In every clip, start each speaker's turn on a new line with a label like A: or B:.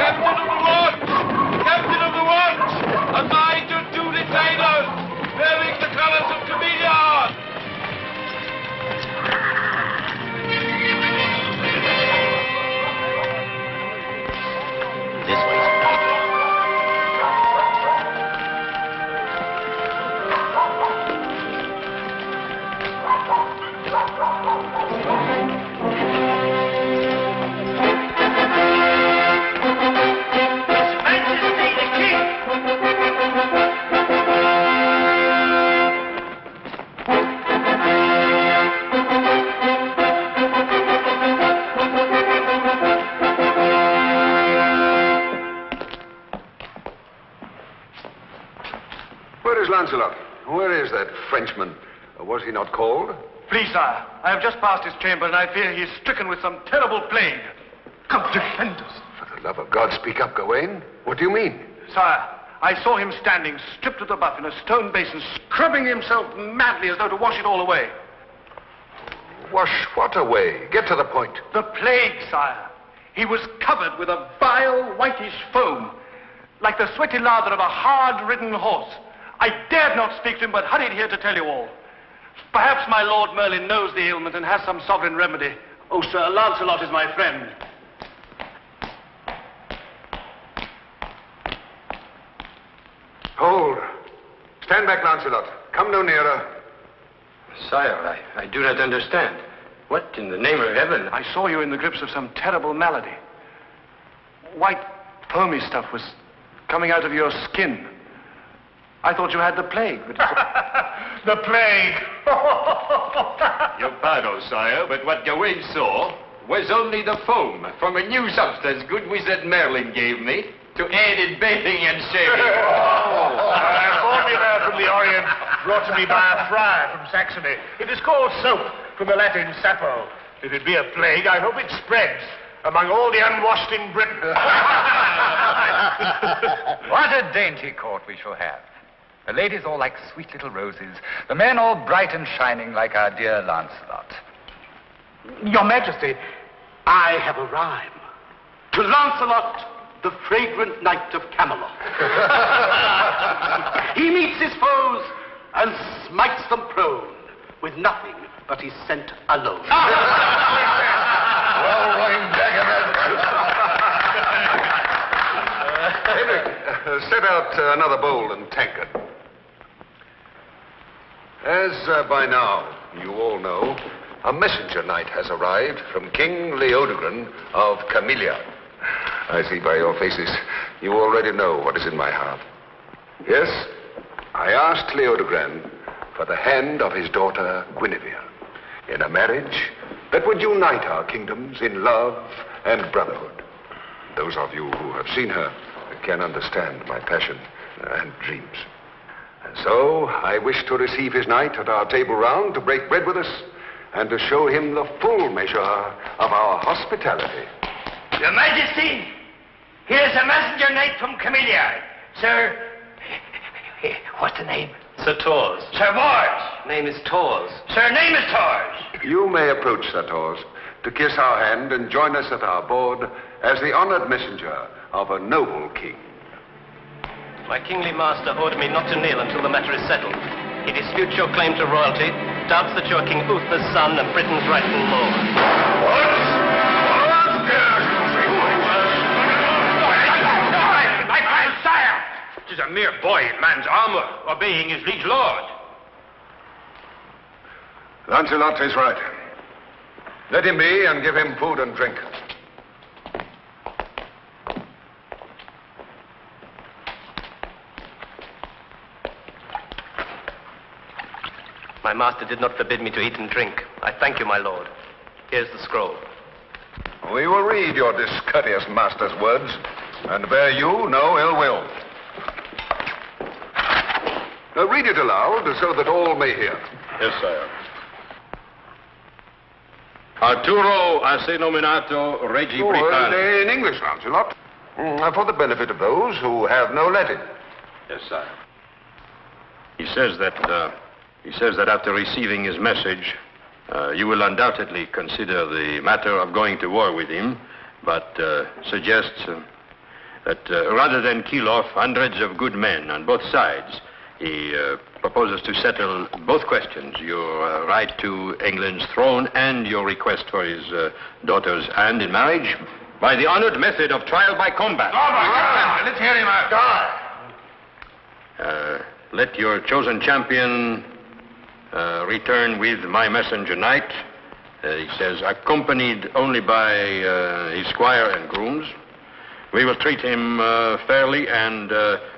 A: Captain of the watch! Captain of the watch! Assigned to duty sailors, bearing the colors of Camellia!
B: This way.
C: Where is Lancelot? Where is that Frenchman? Or was he not called?
D: Please, sire, I have just passed his chamber, and I fear he is stricken with some terrible plague. Come, defend us.
C: For the love of God, speak up, Gawain. What do you mean?
D: Sire, I saw him standing, stripped to the buff in a stone basin, scrubbing himself madly as though to wash it all away.
C: Wash what away? Get to the point.
D: The plague, sire. He was covered with a vile, whitish foam, like the sweaty lather of a hard-ridden horse. I dared not speak to him, but hurried here to tell you all. Perhaps my Lord Merlin knows the ailment and has some sovereign remedy. Oh, sir, Lancelot is my friend.
C: Hold. Stand back, Lancelot. Come no nearer.
E: Sire, I do not understand. What in the name of heaven?
D: I saw you in the grips of some terrible malady. White, foamy stuff was coming out of your skin. I thought you had the plague, but...
F: The plague!
E: Your pardon, sire, but what Gawain saw was only the foam from a new substance good wizard Merlin gave me to aid in bathing and shaving.
F: A formula from the Orient brought to me by a friar from Saxony. It is called soap, from the Latin sapo. If it be a plague, I hope it spreads among all the unwashed in Britain.
G: What a dainty court we shall have. The ladies all like sweet little roses, the men all bright and shining like our dear Lancelot.
D: Your Majesty, I have a rhyme. To Lancelot, the fragrant knight of Camelot. He meets his foes and smites them prone with nothing but his scent alone.
C: Henrik, set out another bowl and tankard. As by now you all know, a messenger knight has arrived from King Leodogran of Camellia. I see by your faces you already know what is in my heart. Yes, I asked Leodogran for the hand of his daughter Guinevere in a marriage that would unite our kingdoms in love and brotherhood. Those of you who have seen her can understand my passion and dreams. And so I wish to receive his knight at our table round to break bread with us and to show him the full measure of our hospitality.
H: Your Majesty, here's a messenger knight from Camellia. Sir, what's the name?
E: Sir Tors.
H: Sir Bors.
E: Name is Tors.
H: Sir, name is Tors.
C: You may approach, Sir Tors, to kiss our hand and join us at our board as the honored messenger of a noble king.
E: My kingly master ordered me not to kneel until the matter is settled. He disputes your claim to royalty, doubts that you are King Uther's son and Britain's rightful lord.
F: What? Sire! It is a mere boy in man's armor, obeying his liege lord.
C: Lancelot is right. Let him be and give him food and drink.
E: My master did not forbid me to eat and drink. I thank you, my lord. Here's the scroll.
C: We will read your discourteous master's words and bear you no ill will. Now read it aloud so that all may hear.
I: Yes, sire. Arturo ase nominato Regi Britannia.
C: In English, Lancelot. For the benefit of those who have no Latin.
I: Yes, sire. He says that after receiving his message, you will undoubtedly consider the matter of going to war with him, but suggests that rather than kill off hundreds of good men on both sides, he proposes to settle both questions, your right to England's throne and your request for his daughter's hand in marriage, by the honored method of trial by combat.
A: Oh, my God! Let's hear him out.
I: Let your chosen champion return with my messenger knight, he says, accompanied only by his squire and grooms. We will treat him fairly and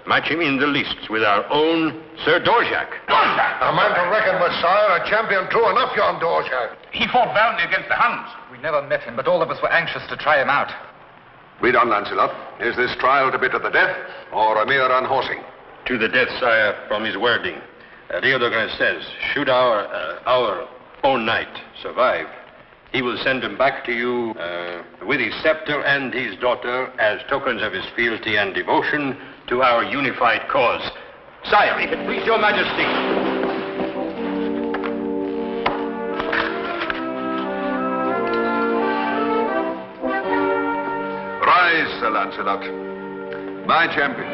I: match him in the lists with our own Sir Dorjak.
C: A man to reckon with, sire, a champion true enough, yon Dorjak.
A: He fought valiantly against the Huns.
G: We never met him, but all of us were anxious to try him out.
C: Read on, Lancelot. Is this trial to be to the death, or a mere unhorsing?
I: To the death, sire, from his wording. Leodegrand says, should our own knight survive, he will send him back to you with his scepter and his daughter as tokens of his fealty and devotion to our unified cause. Sire, if it please your majesty.
C: Rise, Sir Lancelot, my champion.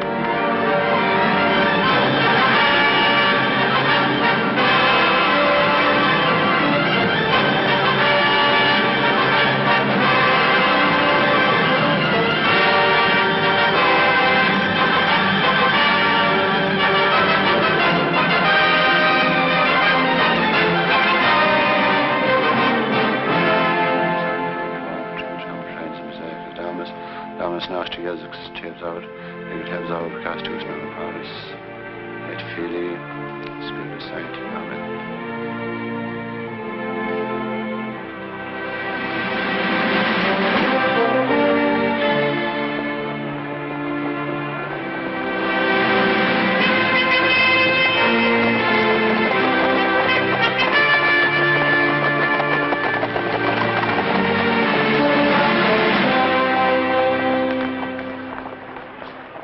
J: Naast je hebt out, ik heb zo overcast toe naar mijn paris. Het fili, speel beside. Amen.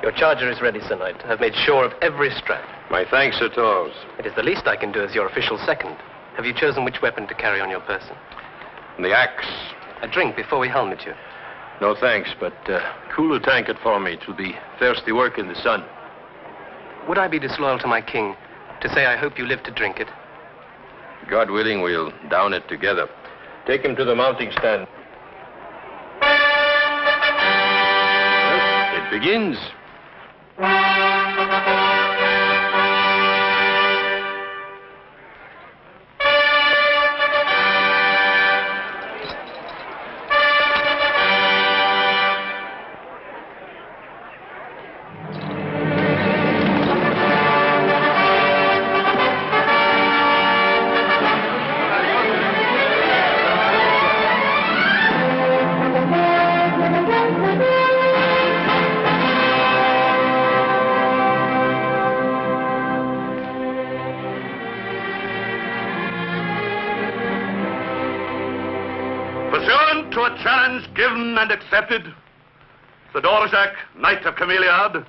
K: Your charger is ready, Sir Knight. I've made sure of every strap.
I: My thanks, Sir Torres.
K: It is the least I can do as your official second. Have you chosen which weapon to carry on your person?
I: The axe.
K: A drink before we helmet you.
I: No thanks, but cool a tankard for me. It will be thirsty work in the sun.
K: Would I be disloyal to my king to say I hope you live to drink it?
I: God willing, we'll down it together. Take him to the mounting stand. It begins.
D: Pursuant to a challenge given and accepted, Sir Dorjak, Knight of Cameliard,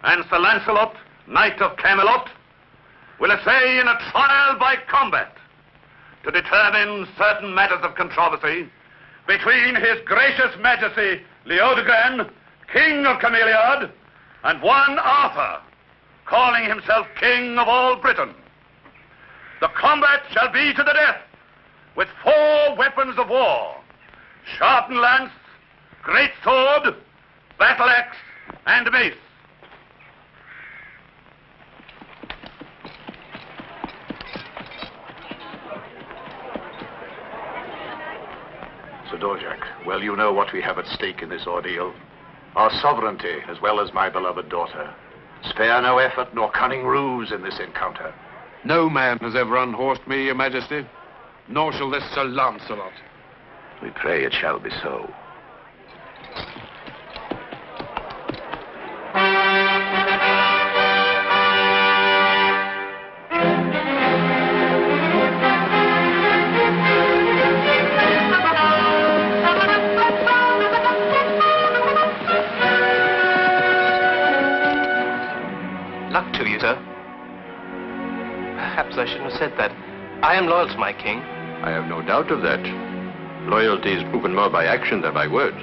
D: and Sir Lancelot, Knight of Camelot, will essay in a trial by combat to determine certain matters of controversy between His Gracious Majesty Leodegrand, King of Cameliard, and one Arthur, calling himself King of all Britain. The combat shall be to the death, with 4 weapons of war: sharpened lance, great sword, battle axe, and mace.
F: Sir Dorjak, well, you know what we have at stake in this ordeal. Our sovereignty, as well as my beloved daughter. Spare no effort nor cunning ruse in this encounter.
A: No man has ever unhorsed me, Your Majesty, nor shall this Sir Lancelot.
F: We pray it shall be so.
K: Luck to you, sir. Perhaps I shouldn't have said that. I am loyal to my king.
I: I have no doubt of that. Loyalty is proven more by action than by words.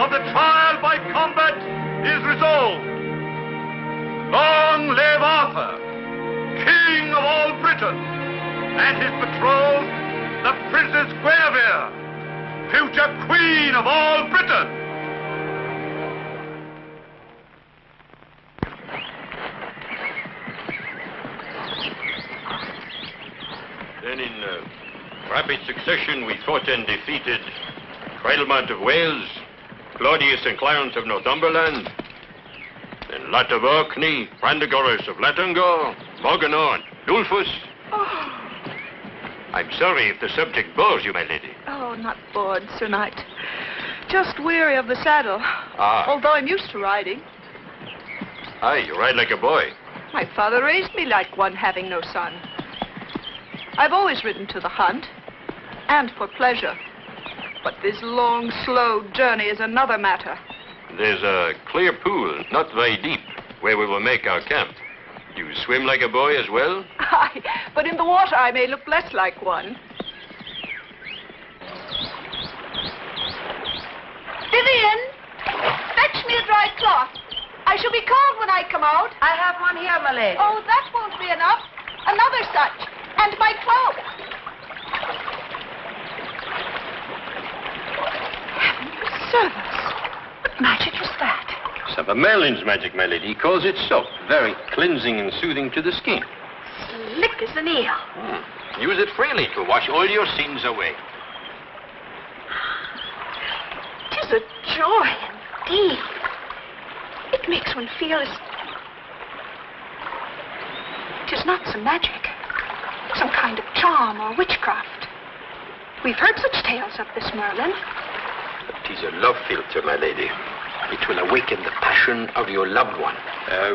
D: of the trial by combat is resolved. Long live Arthur, King of all Britain, and his betrothed, the Princess Guinevere, future Queen of all Britain.
E: Then in rapid succession we fought and defeated Trilemont of Wales, Claudius and Clarence of Northumberland, then Lot of Orkney, Brandegoris of Latangor, Morganor and Dulfus.
L: Oh.
E: I'm sorry if the subject bores you, my lady.
L: Oh, not bored, Sir Knight. Just weary of the saddle.
E: Ah.
L: Although I'm used to riding.
E: Aye, you ride like a boy.
L: My father raised me like one having no son. I've always ridden to the hunt, and for pleasure. But this long, slow journey is another matter.
E: There's a clear pool, not very deep, where we will make our camp. Do you swim like a boy as well?
L: Aye, but in the water I may look less like one. Vivian, fetch me a dry cloth. I shall be cold when I come out.
M: I have one here, my lady.
L: Oh, that won't be enough. Another such. And my cloak. Heaven preserve us. What magic is that?
I: Some of Merlin's magic, my lady. He calls it soap. Very cleansing and soothing to the skin.
L: Slick as an eel.
E: Use it freely to wash all your sins away.
L: 'Tis a joy indeed. It makes one feel as... 'Tis not some magic. Some kind of charm or witchcraft. We've heard such tales of this Merlin.
E: It is a love philter, my lady. It will awaken the passion of your loved one.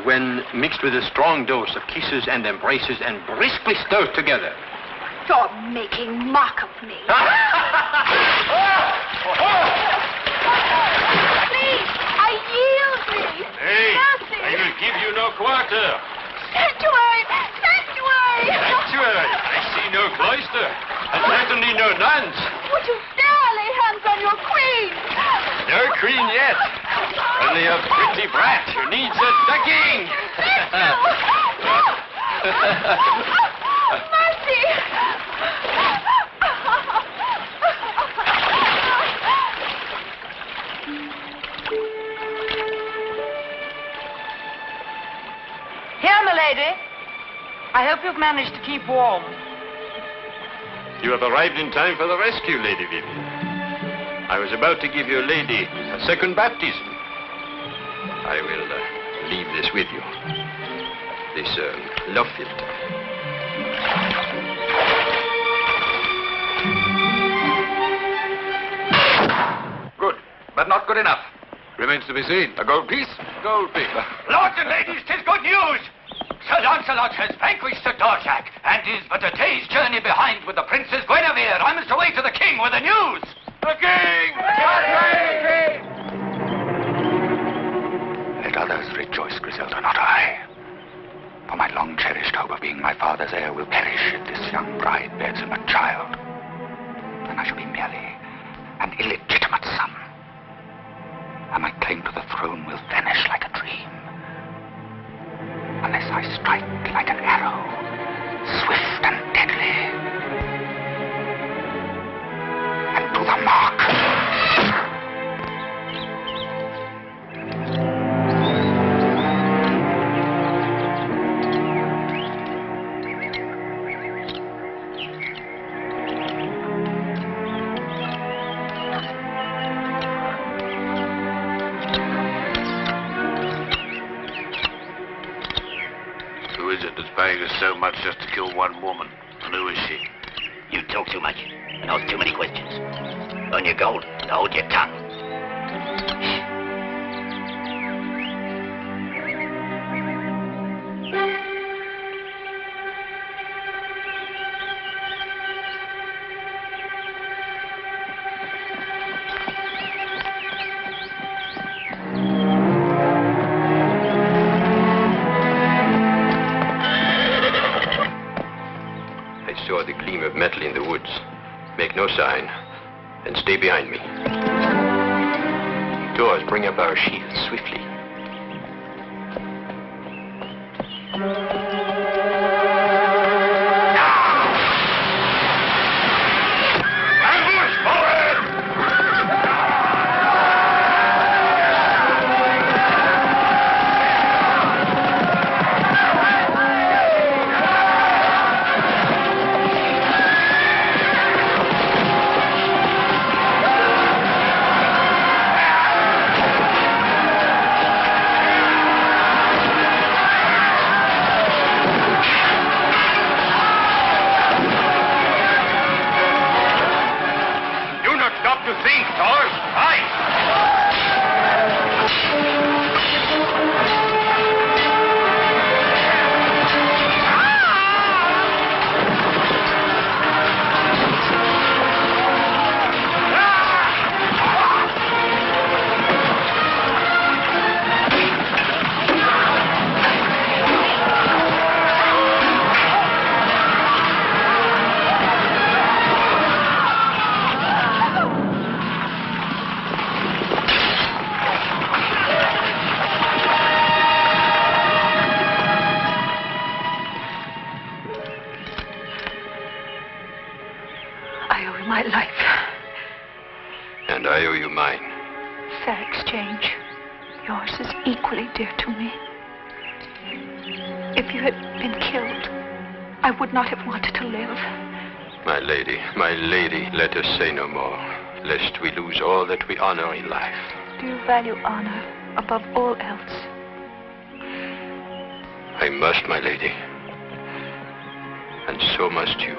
E: When mixed with a strong dose of kisses and embraces and briskly stirred together.
L: You're making mock of me. Please, I yield me.
E: Hey,
L: Mercy.
E: I will give you no quarter.
L: Sanctuary! Sanctuary!
E: Sanctuary. I see no cloister, and certainly no nuns.
L: Would you dare lay hands on your queen?
E: No queen yet. Only a pretty brat who needs a ducking.
L: Mercy!
M: Here, my lady. I hope you've managed to keep warm.
E: You have arrived in time for the rescue, Lady Vivian. I was about to give your lady a second baptism. I will leave this with you. This love philter.
G: Good, but not good enough.
C: Remains to be seen. A gold piece? Gold piece.
D: Lords and ladies, 'tis good news. Sir Lancelot has vanquished Sir Dorsac and is but a day's journey behind with the Princess Guinevere. I must away to the king with the news. The king!
G: Let others rejoice, Griselda, not I. For my long-cherished hope of being my father's heir will perish if this young bride bears him a child. Then I shall be merely an illegitimate son. And my claim to the throne will vanish like a dream. Unless I strike like an arrow, swift and deadly. And to the mark.
C: Who is it that's paying us so much just to kill one woman? And who is she?
B: You talk too much and ask too many questions. Earn your gold and hold your tongue.
E: I saw the gleam of metal in the woods. Make no sign, and stay behind me. Doors, bring up our shields swiftly.
L: My life.
E: And I owe you mine.
L: Fair exchange. Yours is equally dear to me. If you had been killed, I would not have wanted to live.
E: My lady, let us say no more, lest we lose all that we honor in life.
L: Do you value honor above all else?
E: I must, my lady. And so must you.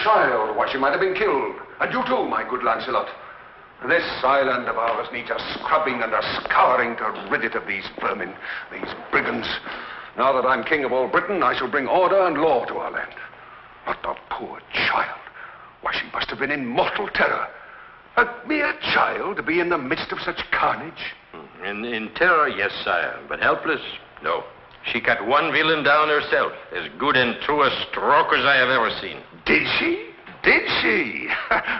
C: Child, why, she might have been killed. And you too, my good Lancelot. This island of ours needs a scrubbing and a scouring to rid it of these vermin, these brigands. Now that I'm king of all Britain, I shall bring order and law to our land. But the poor child, why, she must have been in mortal terror. A mere child to be in the midst of such carnage.
E: In terror, yes, sire, but helpless, no. She cut one villain down herself, as good and true a stroke as I have ever seen.
C: Did she? Did she?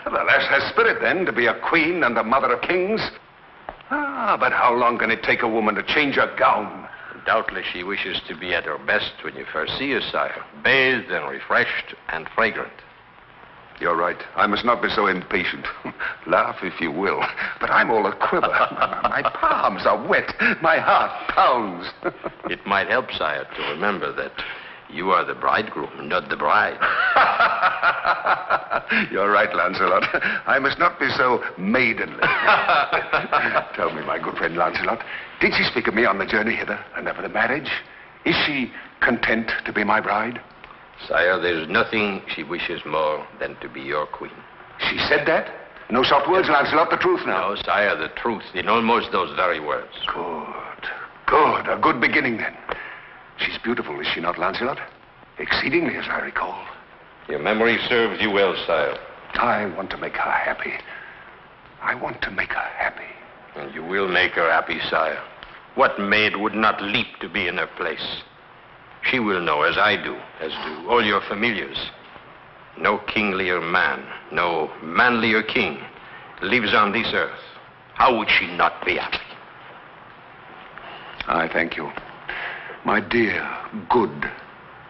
C: The less has spirit, then, to be a queen and the mother of kings. Ah, but how long can it take a woman to change her gown?
E: Doubtless she wishes to be at her best when you first see her, sire. Bathed and refreshed and fragrant.
C: You're right. I must not be so impatient. Laugh if you will, but I'm all a quiver. My palms are wet. My heart pounds.
E: It might help, sire, to remember that you are the bridegroom, not the bride.
C: You're right, Lancelot. I must not be so maidenly. Tell me, my good friend Lancelot, did she speak of me on the journey hither and of the marriage? Is she content to be my bride?
E: Sire, there's nothing she wishes more than to be your queen.
C: She said that? No soft words, Lancelot, the truth now.
E: No, sire, the truth, in almost those very words.
C: Good. Good. A good beginning, then. She's beautiful, is she not, Lancelot? Exceedingly, as I recall.
E: Your memory serves you well, sire.
C: I want to make her happy. I want to make her happy.
E: And you will make her happy, sire. What maid would not leap to be in her place? She will know, as I do, as do all your familiars. No kinglier man, no manlier king lives on this earth. How would she not be happy?
C: I thank you, my dear, good,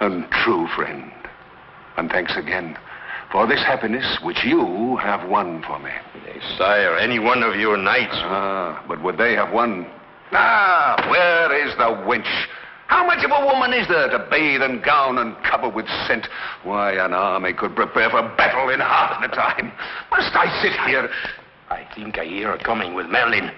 C: and true friend. And thanks again for this happiness which you have won for me.
E: Nay, sire, any one of your knights...
C: but would they have won? Where is the wench? How much of a woman is there to bathe and gown and cover with scent? Why, an army could prepare for battle in half the time. Must I sit here?
E: I think I hear her coming with Merlin.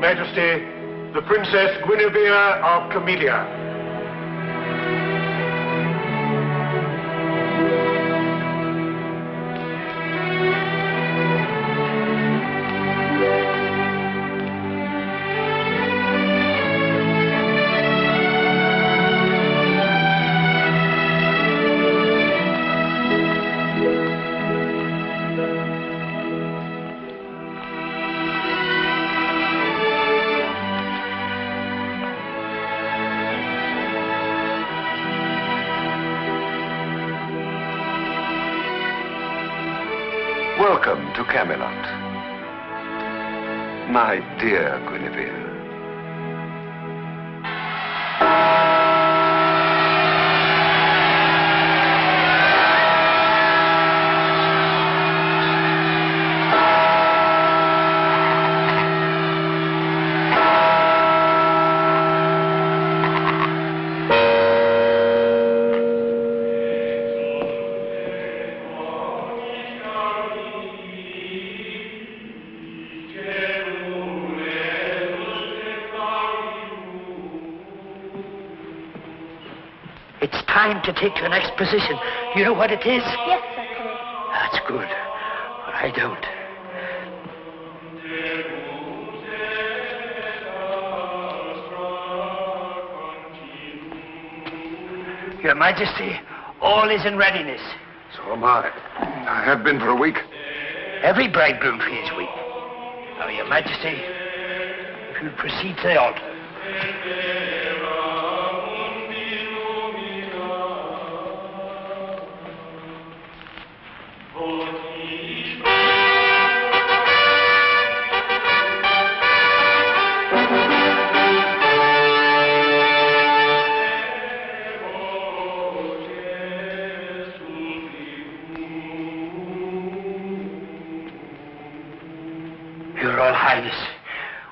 F: Majesty, the Princess Guinevere of Camellia.
C: Welcome to Camelot, my dear Guinevere.
H: It's time to take your next position. Do you know what it is?
M: Yes, Sir Kay.
H: That's good. But I don't. Your Majesty, all is in readiness.
C: So am I. I have been for a week.
H: Every bridegroom feels weak. Now, Your Majesty, if you'll proceed to the altar. Your Royal Highness,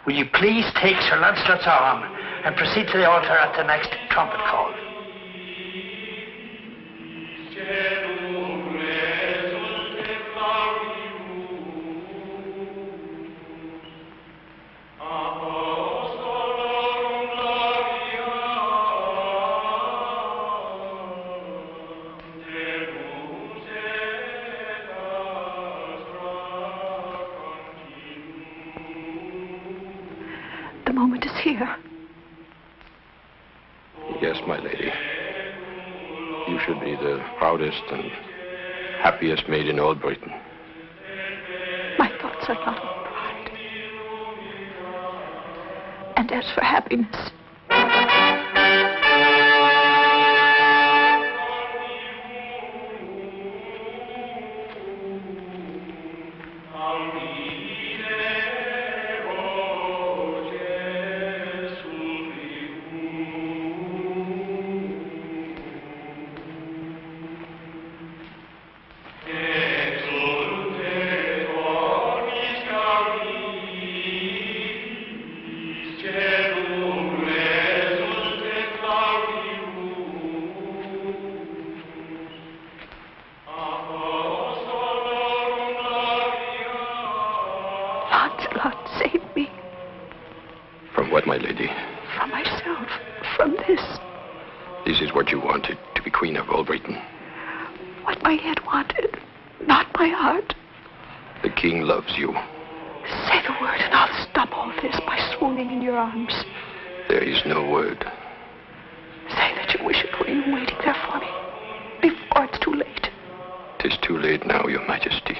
H: will you please take Sir Lancelot's arm and proceed to the altar at the next trumpet call?
L: The moment is here.
I: Yes, my lady. You should be the proudest and happiest maid in all Britain.
L: My thoughts are not of pride. And as for happiness, Lancelot, save me
I: From what, my lady?
L: from myself, from this.
I: This is what you wanted, to be queen of all Britain.
L: What my head wanted, not my heart.
I: The king loves you.
L: Say the word and I'll stop all this by swooning in your arms.
I: There is no word.
L: Say that you wish it were you waiting there for me, before it's too late.
I: 'Tis too late now, your majesty.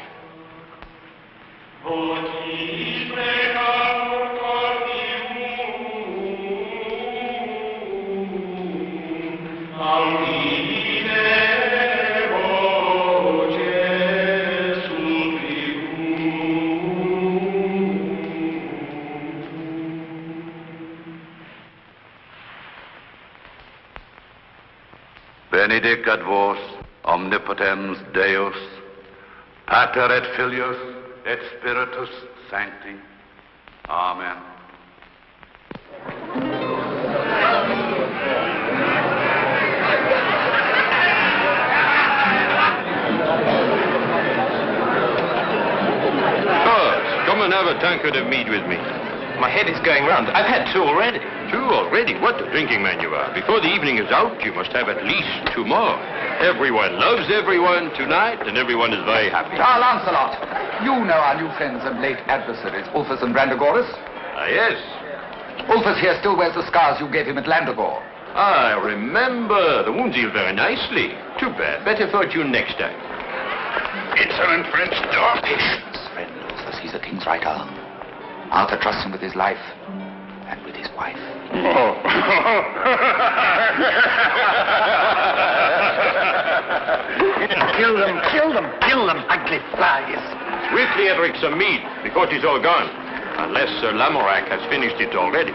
C: Benedicat vos, omnipotens Deus, Pater et Filius et Spiritus Sancti. Amen.
I: Come and have a tankard of mead with me.
K: My head is going round. I've had 2 already.
E: 2 already? What a drinking man you are. Before the evening is out, you must have at least 2 more. Everyone loves everyone tonight, and everyone is very happy.
G: Sir Lancelot, you know our new friends and late adversaries, Ulfus and Brandagoris.
E: Ah, yes.
G: Ulfus here still wears the scars you gave him at Landagore.
E: I remember. The wounds heal very nicely. Too bad. Better fortune next time.
G: Insolent French dog. Patience, friend Ulfus. He's a king's right arm. Arthur trusts him with his life and with his wife.
E: Oh.
F: Kill them, ugly flies.
E: Swiftly, Edric, some mead. The court is all gone. Unless Sir Lamorak has finished it already.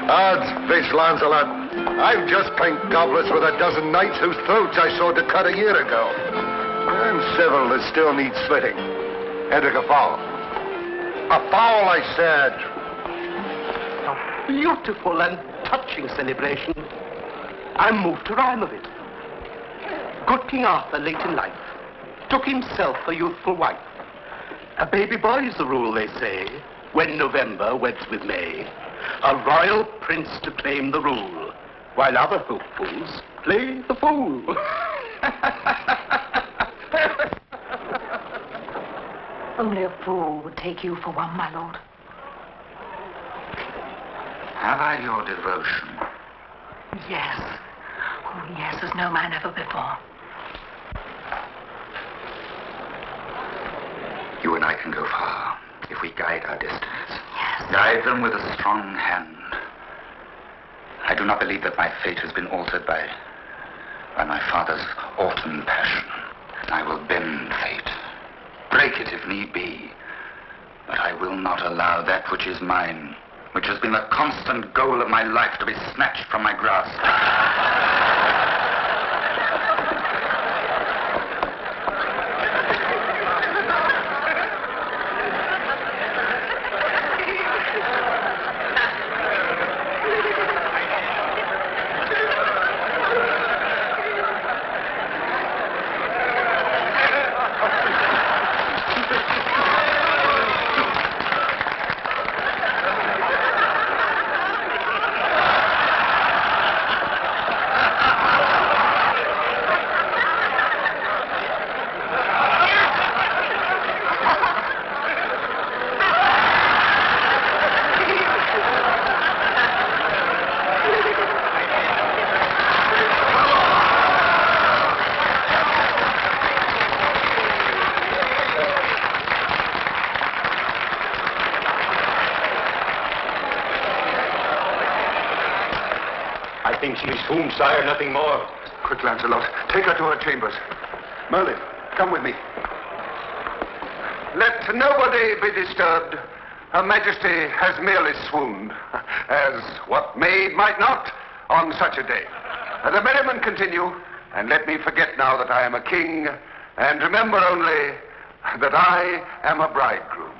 C: Odds fish, Lancelot. I've just clanked goblets with a dozen knights whose throats I sawed to cut a year ago. And several that still need slitting. Edric, a fowl. A fowl, I said.
K: A beautiful and touching celebration. I'm moved to rhyme of it. Good King Arthur, late in life, took himself a youthful wife. A baby boy is the rule, they say, when November weds with May. A royal prince to claim the rule, while other hopefuls play the fool.
M: Only a fool would take you for one, my lord.
G: Have I your devotion?
M: Yes. Oh, yes, as no man ever before.
G: You and I can go far if we guide our destinies.
M: Yes.
G: Guide them with a strong hand. I do not believe that my fate has been altered by my father's autumn passion. I will bend fate, break it if need be, but I will not allow that which is mine, which has been the constant goal of my life, to be snatched from my grasp.
E: I think she is swooned, sire, nothing more.
C: Quick, Lancelot. Take her to her chambers. Merlin, come with me. Let nobody be disturbed. Her Majesty has merely swooned, as what maid might not on such a day. The merriment continue, and let me forget now that I am a king, and remember only that I am a bridegroom.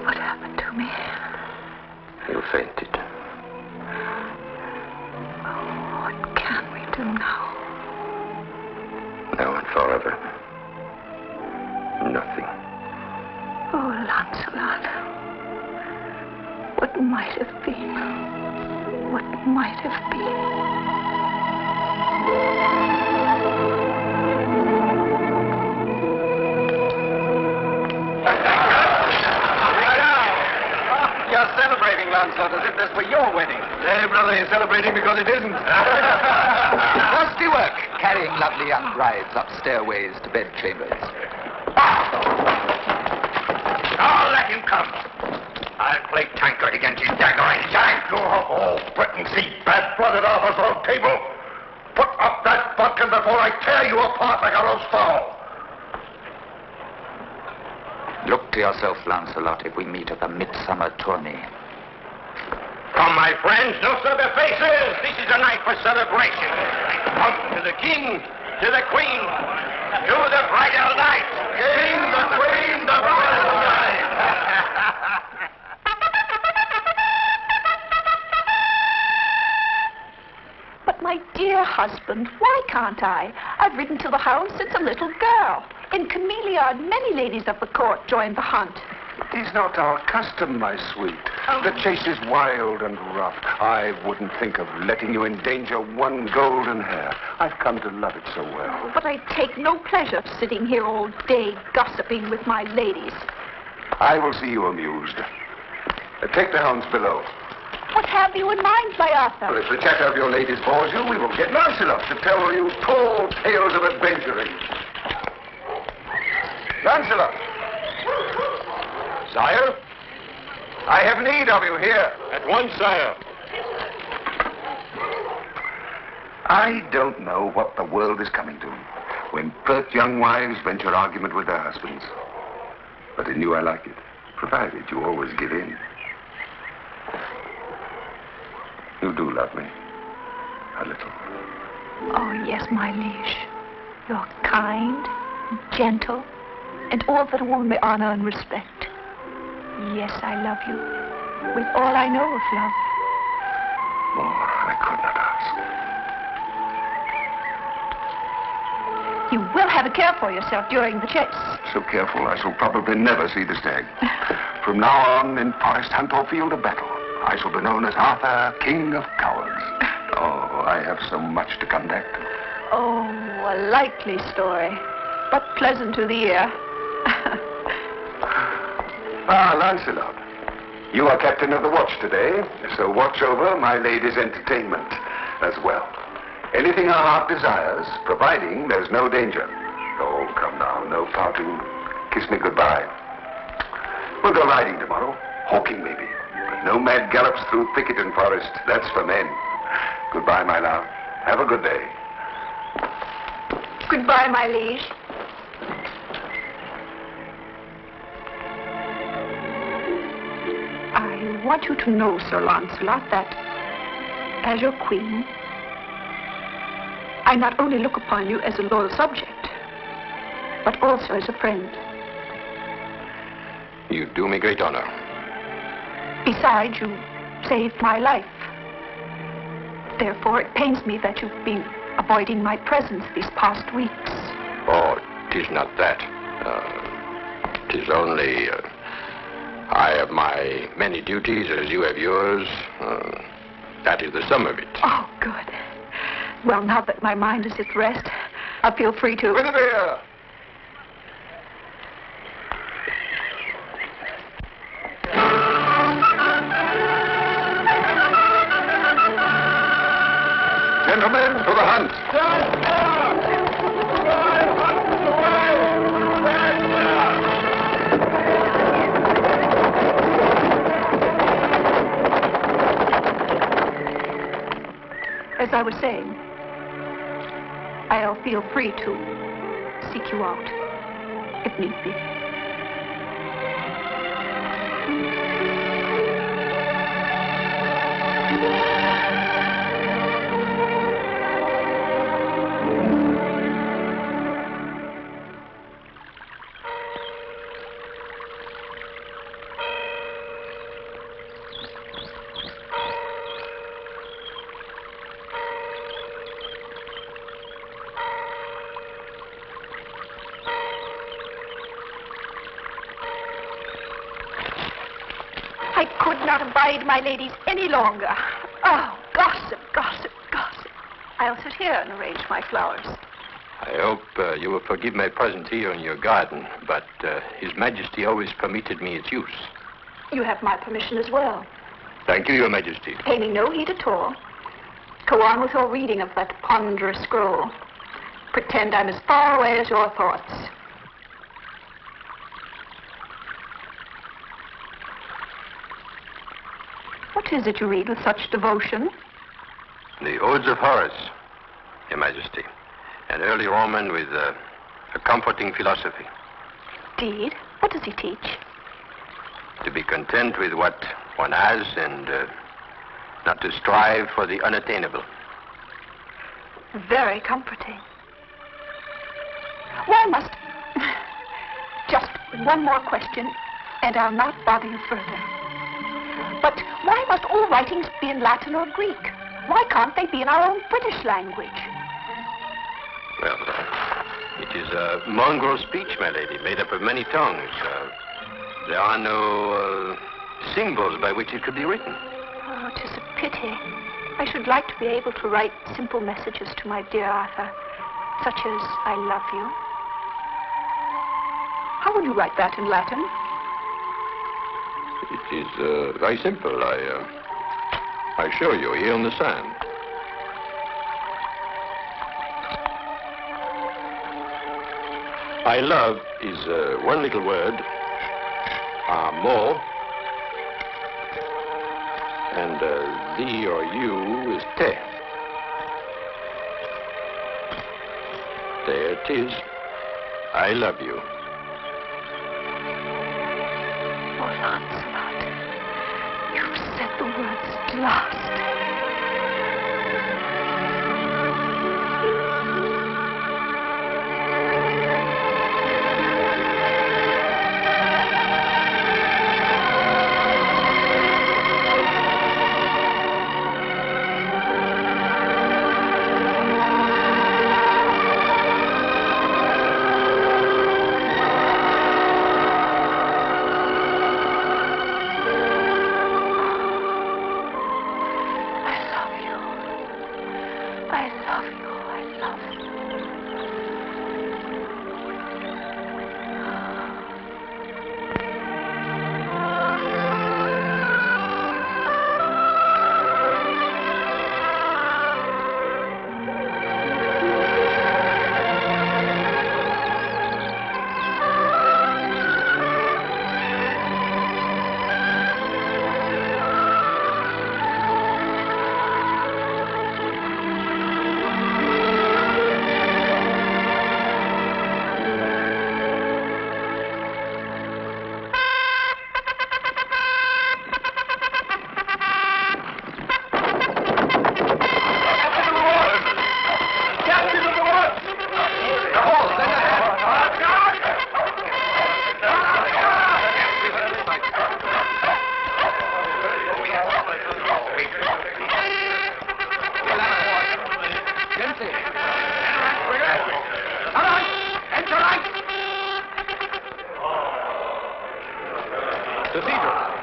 M: What happened to me?
J: You fainted.
M: Oh, what can we do now?
J: Now and forever. Nothing.
M: Oh, Lancelot. What might have been? What might have been?
D: You're celebrating, Lancelot, as if this were your wedding. Hey, brother, you're celebrating because it isn't.
G: Dusty work, carrying lovely young brides up stairways to bedchambers.
F: Now let him come. I'll play tankard against his daggering giant. Oh, Britain, see bad-blooded offers on table. Put up that bodkin before I tear you apart like a roast fowl.
G: Look to yourself, Lancelot, if we meet at the midsummer tourney.
E: Come, my friends, no sober faces. This is a night for celebration. Out to the king, to the queen, to the bridal night. King, the queen, the bridal night.
L: husband. Why can't I? I've ridden to the hounds since a little girl. In Cameliard, many ladies of the court joined the hunt.
C: It is not our custom, my sweet. The chase is wild and rough. I wouldn't think of letting you endanger one golden hair. I've come to love it so well.
L: But I take no pleasure sitting here all day gossiping with my ladies.
C: I will see you amused. Take the hounds below.
L: What have you in mind, my Arthur?
C: Well, if the chatter of your ladies bores you, we will get Lancelot to tell you tall tales of adventuring. Lancelot! Sire? I have need of you here.
E: At once, sire.
C: I don't know what the world is coming to when pert young wives venture argument with their husbands. But in you I like it, provided you always give in. You do love me. A little.
L: Oh, yes, my liege. You're kind, gentle, and all that a woman may honor and respect. Yes, I love you. With all I know of love.
C: More I could not ask.
L: You will have a care for yourself during the chase.
C: So careful, I shall probably never see the stag. From now on, in forest hunt or field of battle, I shall be known as Arthur, King of Cowards. Oh, I have so much to conduct.
L: Oh, a likely story, but pleasant to the ear.
C: Ah, Lancelot. You are captain of the watch today, so watch over my lady's entertainment as well. Anything her heart desires, providing there's no danger. Oh, come now, no pouting. Kiss me goodbye. We'll go riding tomorrow. Hawking, maybe. But no mad gallops through thicket and forest. That's for men. Goodbye, my love. Have a good day.
L: Goodbye, my liege. I want you to know, Sir Lancelot, that as your queen, I not only look upon you as a loyal subject, but also as a friend.
I: You do me great honor.
L: Besides, you saved my life. Therefore, it pains me that you've been avoiding my presence these past weeks.
I: Oh, 'tis not that. 'Tis only... I have my many duties as you have yours. That is the sum of it.
L: Oh, good. Well, now that my mind is at rest, I feel free to...
C: Guinevere! Gentlemen, to the hunt!
L: As I was saying, I'll feel free to seek you out, if need be. I could not abide my ladies any longer. Oh, gossip, gossip, gossip. I'll sit here and arrange my flowers.
I: I hope you will forgive my presence here in your garden, but His Majesty always permitted me its use.
L: You have my permission as well.
I: Thank you, Your Majesty.
L: Pay me no heed at all. Go on with your reading of that ponderous scroll. Pretend I'm as far away as your thoughts. What is it you read with such devotion?
I: The Odes of Horace, Your Majesty. An early Roman with a comforting philosophy.
L: Indeed? What does he teach?
I: To be content with what one has and not to strive for the unattainable.
L: Very comforting. Why must... Just one more question, and I'll not bother you further. But why must all writings be in Latin or Greek? Why can't they be in our own British language?
I: Well, it is a mongrel speech, my lady, made up of many tongues. There are no symbols by which it could be written.
L: Oh, it is a pity. I should like to be able to write simple messages to my dear Arthur, such as, I love you. How would you write that in Latin?
I: It is very simple. I show you here on the sand. I love is one little word, more, and thee or you is te. There it is. I love you.
L: Oh, Lancelot, you've said the words at last.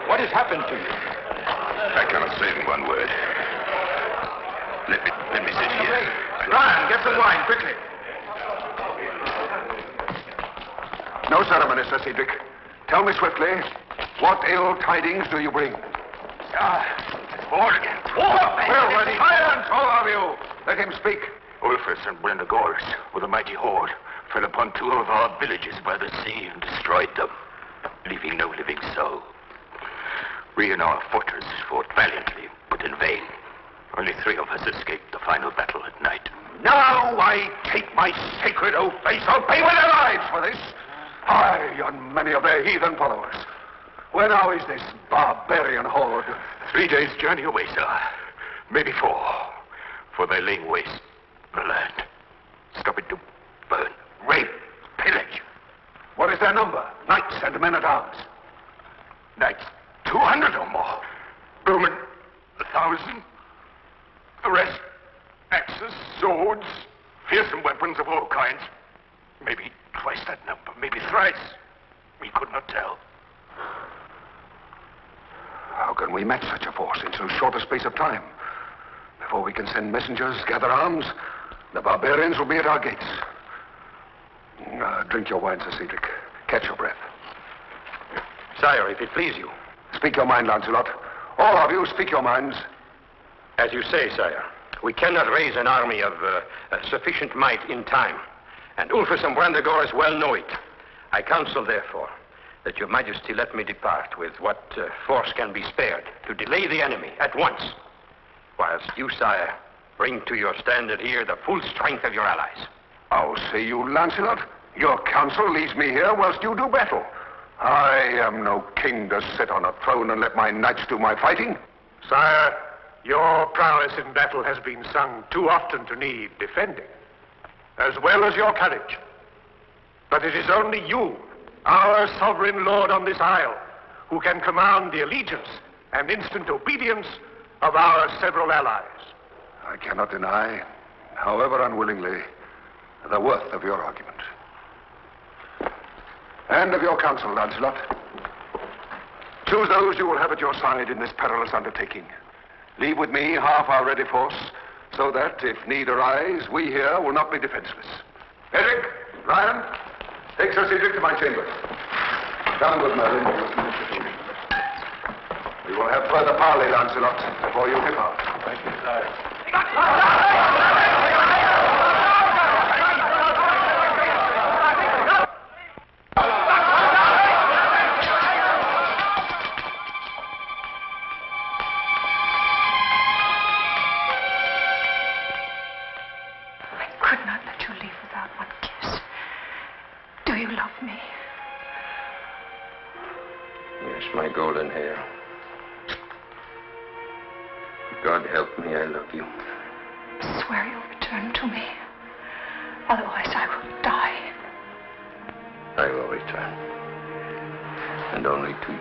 I: What has happened to you?
C: I cannot say it in one word. Let me sit here.
D: Ryan, get some wine, quickly.
C: No ceremony, Sir Cedric. Tell me swiftly, what ill tidings do you bring?
F: War again.
C: Well, silence, all of you. Let him speak.
F: Ulfus and Brendagoras, with a mighty horde, fell upon 2 of our villages by the sea and destroyed them, leaving no living soul. We in our fortress fought valiantly, but in vain. Only 3 of us escaped the final battle at night.
C: Now I take my sacred oath they shall pay with their lives for this. Aye, and many of their heathen followers. Where now is this barbarian horde?
F: 3 days' journey away, sir. Maybe 4. For they're laying waste the land. Stopping to burn, rape, pillage.
C: What is their number? Knights and men-at-arms?
F: Knights, 200 or more. Bowmen, 1,000. The rest, axes, swords, fearsome weapons of all kinds. Maybe twice that number, maybe thrice. We could not tell.
C: How can we match such a force in so short a space of time? Before we can send messengers, gather arms, the barbarians will be at our gates. Drink your wine, Sir Cedric. Catch your breath.
I: Sire, if it please you.
C: Speak your mind, Lancelot. All of you, speak your minds.
I: As you say, sire, we cannot raise an army of sufficient might in time. And Ulfus and Brandagoras well know it. I counsel, therefore, that your majesty let me depart with what force can be spared to delay the enemy at once, whilst you, sire, bring to your standard here the full strength of your allies.
C: How say you, Lancelot? Your counsel leaves me here whilst you do battle. I am no king to sit on a throne and let my knights do my fighting.
F: Sire, your prowess in battle has been sung too often to need defending, as well as your courage. But it is only you, our sovereign lord on this isle, who can command the allegiance and instant obedience of our several allies.
C: I cannot deny, however unwillingly, the worth of your argument. And of your counsel, Lancelot. Choose those you will have at your side in this perilous undertaking. Leave with me half our ready force, so that, if need arise, we here will not be defenseless. Edric, Ryan, take Sir Cedric to my chamber. Come, good Merlin. We will have further parley, Lancelot, before you depart. Thank you, sir.
J: My golden hair. God help me, I love you.
L: Swear you'll return to me. Otherwise, I will die.
J: I will return. And only to you.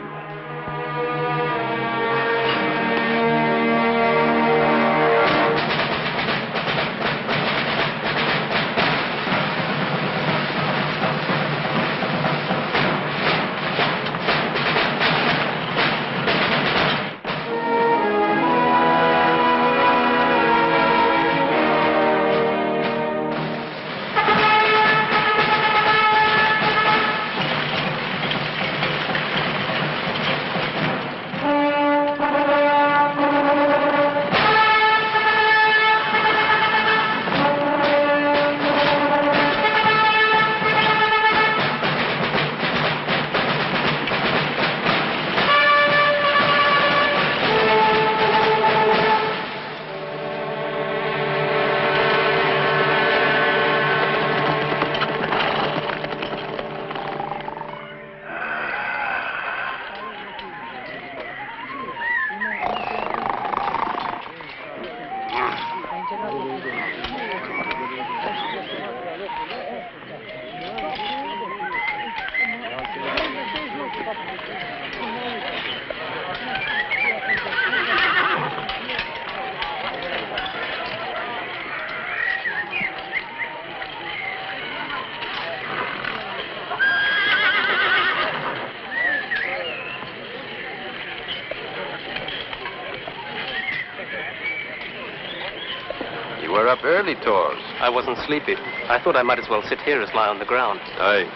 I: We're up early, Tors.
N: I wasn't sleepy. I thought I might as well sit here as lie on the ground.
I: Aye.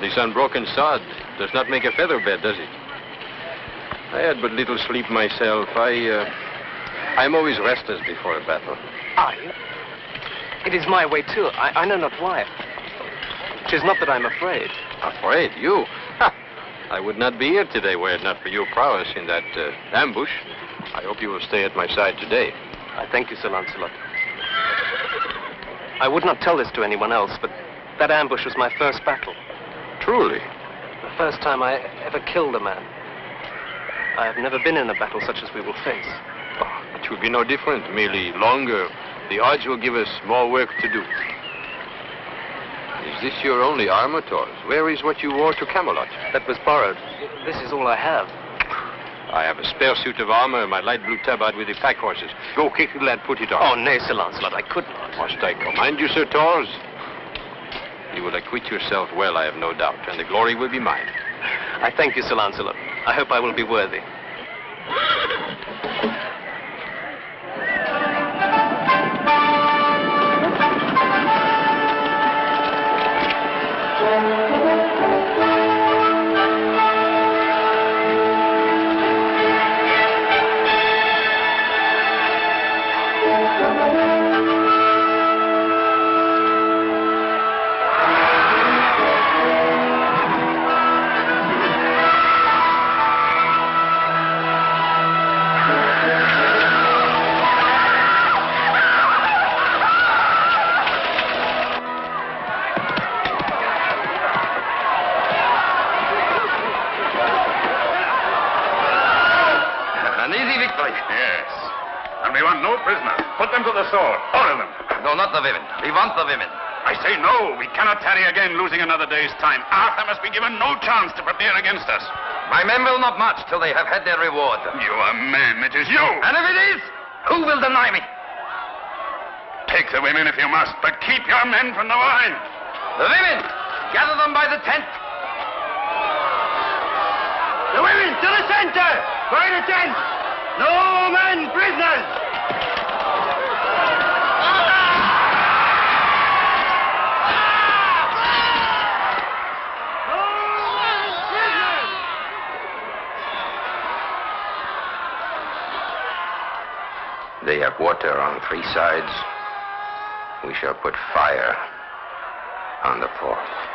I: This unbroken sod does not make a feather bed, does it? I had but little sleep myself. I'm always restless before a battle.
N: Are you? It is my way, too. I know not why. 'Tis not that I'm afraid.
I: Afraid? You? Ha! I would not be here today were it not for your prowess in that ambush. I hope you will stay at my side today.
N: I thank you, Sir Lancelot. I would not tell this to anyone else, but that ambush was my first battle.
I: Truly?
N: The first time I ever killed a man. I have never been in a battle such as we will face.
I: Oh, it will be no different, merely longer. The odds will give us more work to do. Is this your only armor, Tors? Where is what you wore to Camelot?
N: That was borrowed. This is all I have.
I: I have a spare suit of armor and my light blue tabard with the pack horses. Go, kick the lad, put it on.
N: Oh, nay, Sir Lancelot, I could not.
I: Must I command you, Sir Tors? You will acquit yourself well, I have no doubt, and the glory will be mine.
N: I thank you, Sir Lancelot. I hope I will be worthy.
O: Losing another day's time. Arthur must be given no chance to prepare against us.
B: My men will not march till they have had their reward.
O: You are men. It is you.
B: And if it is, who will deny me?
O: Take the women if you must, but keep your men from the wine.
H: The women! Gather them by the tent. The women to the center! By the tent! No men prisoners!
B: They have water on 3 sides. We shall put fire on the 4th.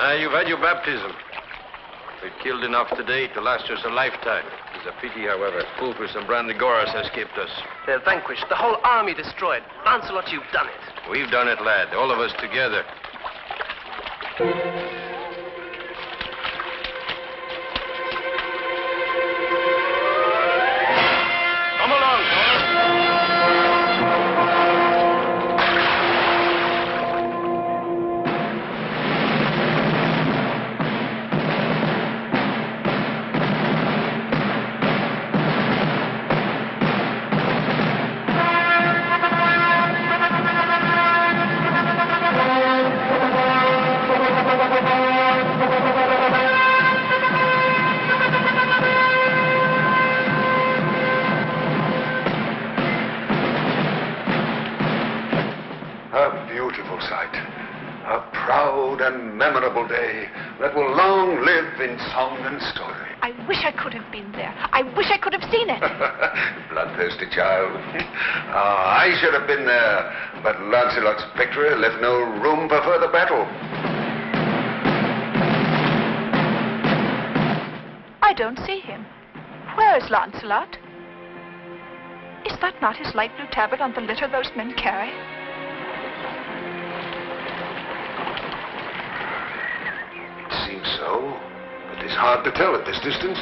I: You've had your baptism. We've killed enough today to last us a lifetime. It's a pity, however, Fulfus and Brandigoras escaped us.
N: They're vanquished. The whole army destroyed. Lancelot, you've done it.
I: We've done it, lad. All of us together. Come along,
C: A beautiful sight. A proud and memorable day that will long live in song and story.
L: I wish I could have been there. I wish I could have seen it.
C: Bloodthirsty child. I should have been there, but Lancelot's victory left no room for further battle.
L: I don't see him. Where is Lancelot? Is that not his light blue tabard on the litter those men carry?
C: It seems so, but it's hard to tell at this distance.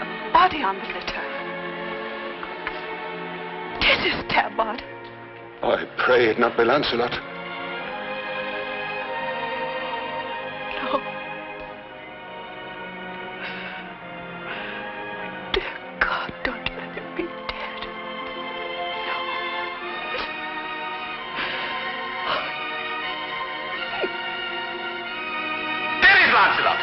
L: A body on the litter. 'Tis his tabard.
C: I pray it not be Lancelot.
L: No. Dear God, don't let him be dead.
F: There is Lancelot.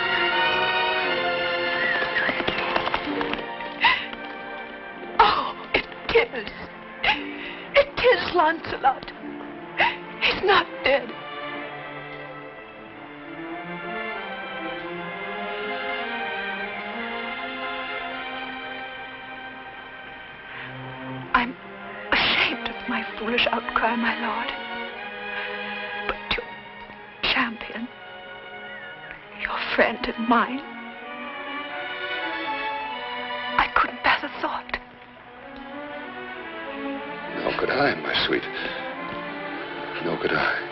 L: Oh, it is. It is Lancelot. He's not dead. I'm ashamed of my foolish outcry, my lord. But your champion, your friend and mine, I couldn't bear the thought.
C: Nor could I, my sweet. Nor could I.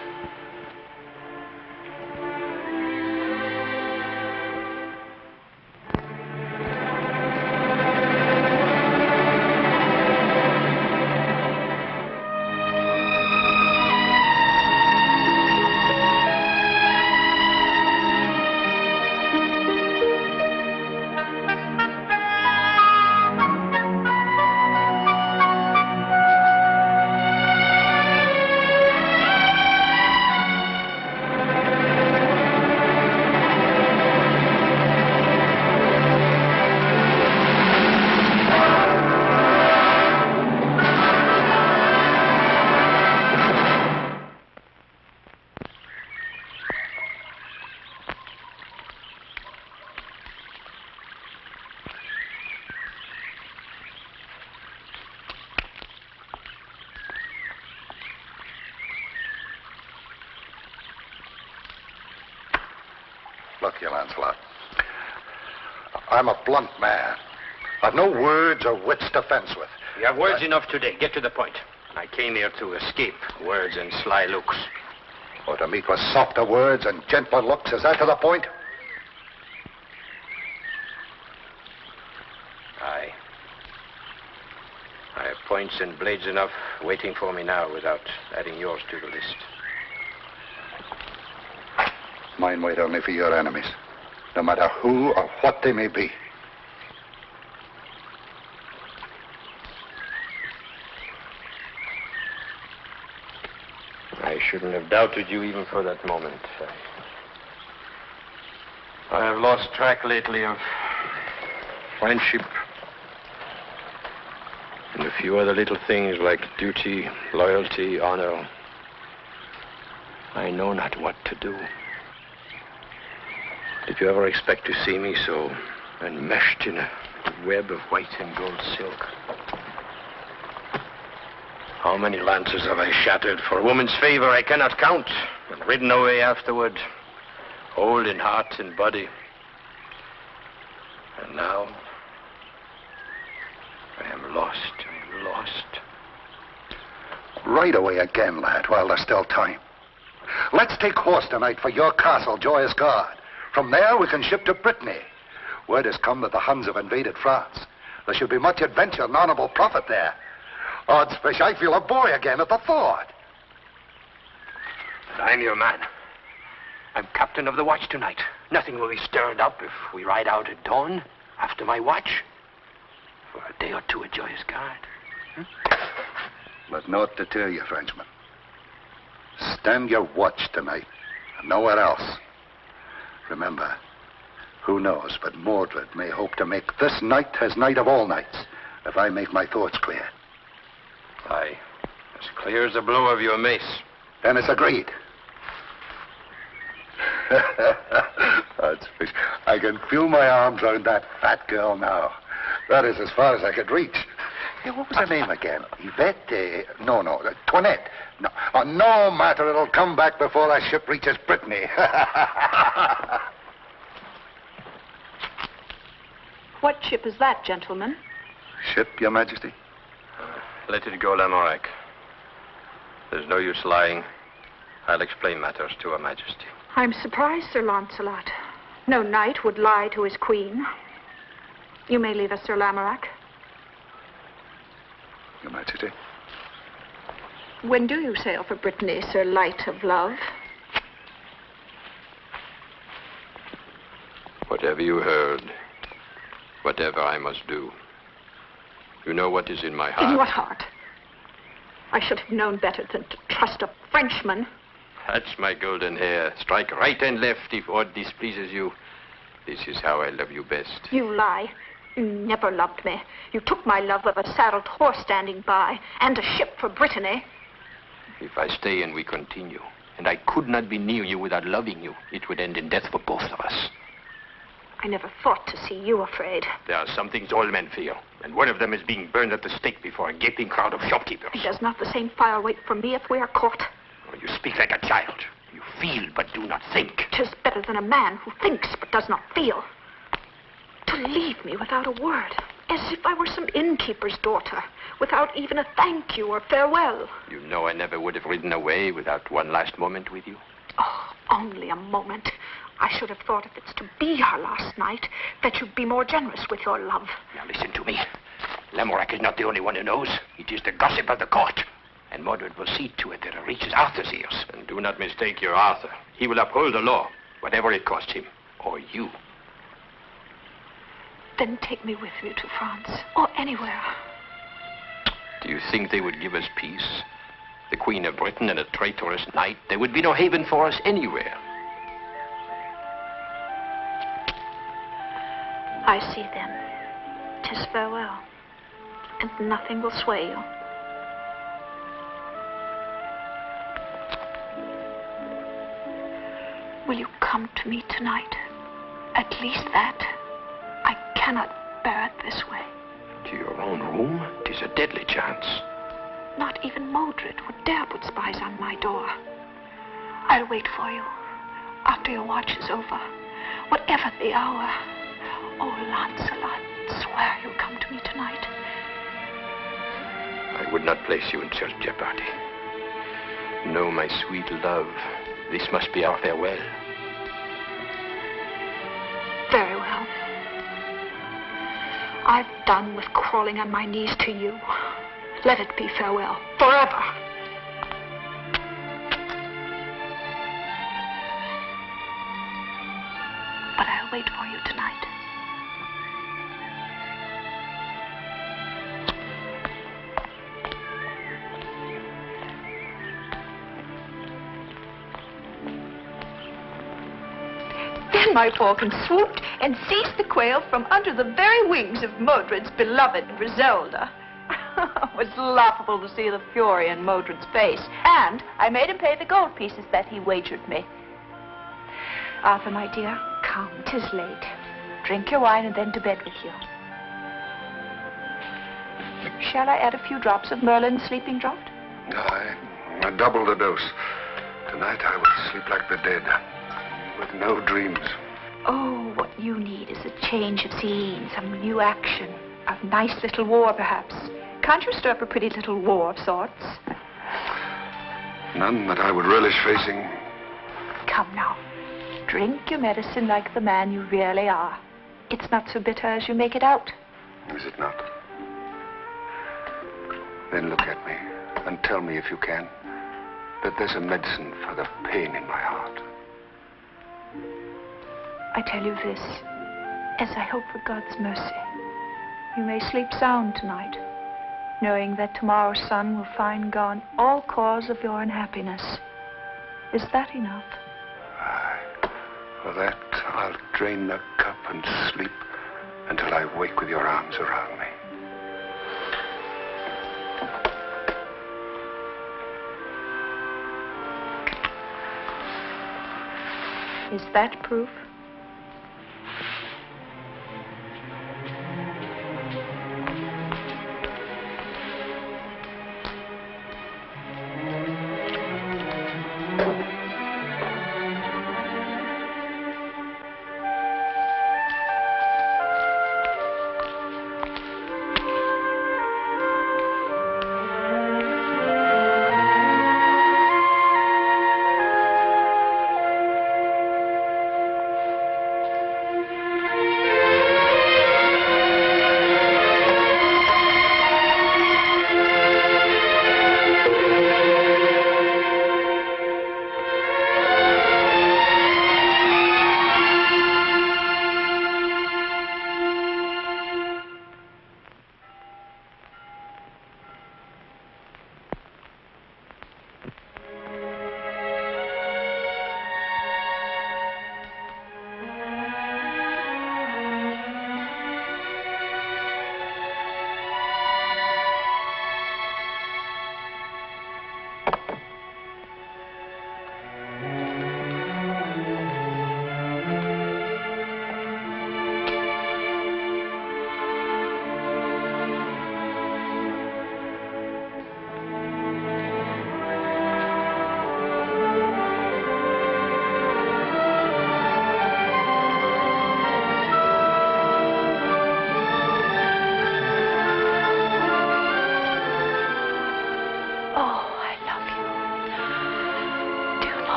P: Look here, Lancelot. I'm a blunt man. I've no words or wits to fence with.
I: You have words enough today. Get to the point. I came here to escape words and sly looks.
P: Or to meet with softer words and gentler looks. Is that to the point?
I: Aye. I have points and blades enough waiting for me now without adding yours to the list.
P: Mine wait only for your enemies, no matter who or what they may be.
I: I shouldn't have doubted you even for that moment. I have lost track lately of friendship and a few other little things like duty, loyalty, honor. I know not what to do. Did you ever expect to see me so enmeshed in a web of white and gold silk? How many lances have I shattered for a woman's favor I cannot count, and ridden away afterward, whole in heart and body. And now, I am lost.
P: Right away again, lad, while there's still time. Let's take horse tonight for your castle, Joyous God. From there, we can ship to Brittany. Word has come that the Huns have invaded France. There should be much adventure and honorable profit there. Odds fish, I feel a boy again at the thought.
G: I'm your man. I'm captain of the watch tonight. Nothing will be stirred up if we ride out at dawn after my watch. For a day or two at Joyous God.
P: But naught to tell you, Frenchman. Stand your watch tonight, and nowhere else. Remember, who knows but Mordred may hope to make this night his night of all nights, if I make my thoughts clear.
I: Aye, as clear as the blow of your mace.
P: Then it's agreed. That's fish. I can feel my arms around that fat girl now. That is as far as I could reach. Hey, what was her name again? Yvette? No, Toinette. No, no matter. It'll come back before our ship reaches Brittany.
L: What ship is that, gentlemen?
P: Ship, Your Majesty?
I: Let it go, Lamorak. There's no use lying. I'll explain matters to Her Majesty.
L: I'm surprised, Sir Lancelot. No knight would lie to his queen. You may leave us, Sir Lamorak.
P: Your Majesty?
L: When do you sail for Brittany, Sir Light of Love?
I: Whatever you heard, whatever I must do, you know what is in my heart.
L: In what heart? I should have known better than to trust a Frenchman.
I: That's my golden hair. Strike right and left if aught displeases you. This is how I love you best.
L: You lie. You never loved me. You took my love with a saddled horse standing by, and a ship for Brittany.
I: If I stay and we continue, and I could not be near you without loving you, it would end in death for both of us.
L: I never thought to see you afraid.
I: There are some things all men fear, and one of them is being burned at the stake before a gaping crowd of shopkeepers.
L: Does not the same fire wait for me if we are caught?
I: Oh, you speak like a child. You feel but do not think.
L: 'Tis better than a man who thinks but does not feel. To leave me without a word, as if I were some innkeeper's daughter, without even a thank you or farewell.
I: You know I never would have ridden away without one last moment with you.
L: Oh, only a moment. I should have thought if it's to be our last night, that you'd be more generous with your love.
G: Now listen to me. Lamorak is not the only one who knows. It is the gossip of the court. And Mordred will see to it that it reaches Arthur's ears.
I: And do not mistake your Arthur. He will uphold the law, whatever it costs him, or you.
L: Then take me with you to France, or anywhere.
I: Do you think they would give us peace? The Queen of Britain and a traitorous knight? There would be no haven for us anywhere.
L: I see then. 'Tis farewell, and nothing will sway you. Will you come to me tonight? At least that. I cannot bear it this way.
I: To your own room? 'Tis a deadly chance.
L: Not even Mordred would dare put spies on my door. I'll wait for you after your watch is over, whatever the hour. Oh, Lancelot, swear you'll come to me tonight.
I: I would not place you in such jeopardy. No, my sweet love, this must be our farewell.
L: Very well. I've done with crawling on my knees to you. Let it be farewell, forever. But I'll wait for you tonight. Then my falcon swooped and seized the quail from under the very wings of Modred's beloved Griselda. It was laughable to see the fury in Modred's face, and I made him pay the gold pieces that he wagered me. Arthur, my dear, come, 'tis late. Drink your wine and then to bed with you. Shall I add a few drops of Merlin's sleeping draught?
C: I double the dose. Tonight I will sleep like the dead.
P: with no dreams.
L: Oh, what you need is a change of scene, some new action. A nice little war, perhaps. Can't you stir up a pretty little war of sorts?
P: None that I would relish facing.
L: Come now. Drink your medicine like the man you really are. It's not so bitter as you make it out.
P: Is it not? Then look at me and tell me, if you can, that there's a medicine for the pain in my heart.
L: I tell you this, as I hope for God's mercy, you may sleep sound tonight, knowing that tomorrow's sun will find gone all cause of your unhappiness. Is that enough?
P: Aye. For that, I'll drain the cup and sleep until I wake with your arms around me.
L: Is that proof?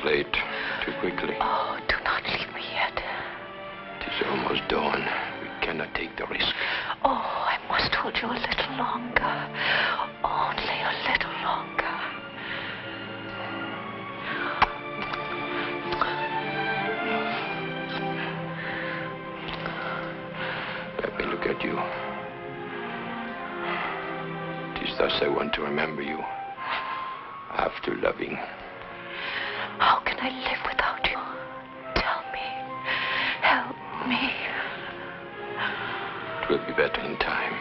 B: Late, too quickly.
L: Oh, do not leave me yet.
B: It is almost dawn. We cannot take the risk.
L: Oh, I must hold you a little longer. Only a little longer.
B: Let me look at you. It is thus I want to remember you. After loving.
L: How can I live without you? Tell me. Help me.
B: It will be better in time.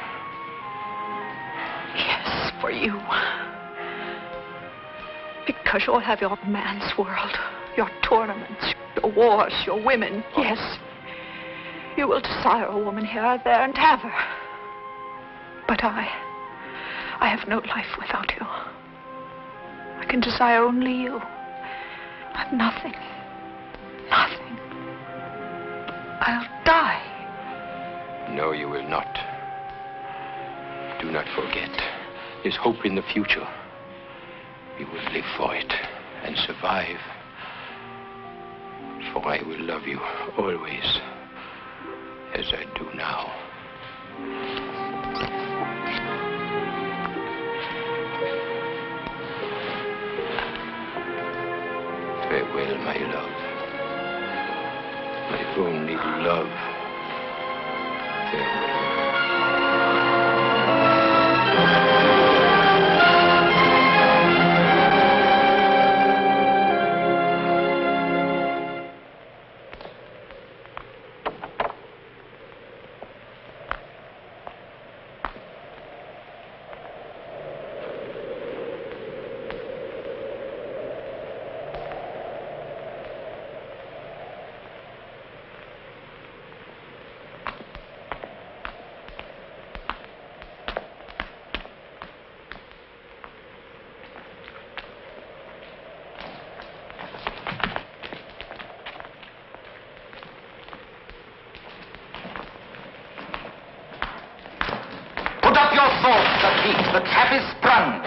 L: Yes, for you. Because you'll have your man's world, your tournaments, your wars, your women. Yes. You will desire a woman here or there and have her. But I have no life without you. I can desire only you. I've nothing. Nothing. I'll die.
B: No, you will not. Do not forget. There's hope in the future. You will live for it and survive. For I will love you always, as I do now. Farewell, my love. My only love. Farewell.
G: thoughts of peace. The trap is sprung.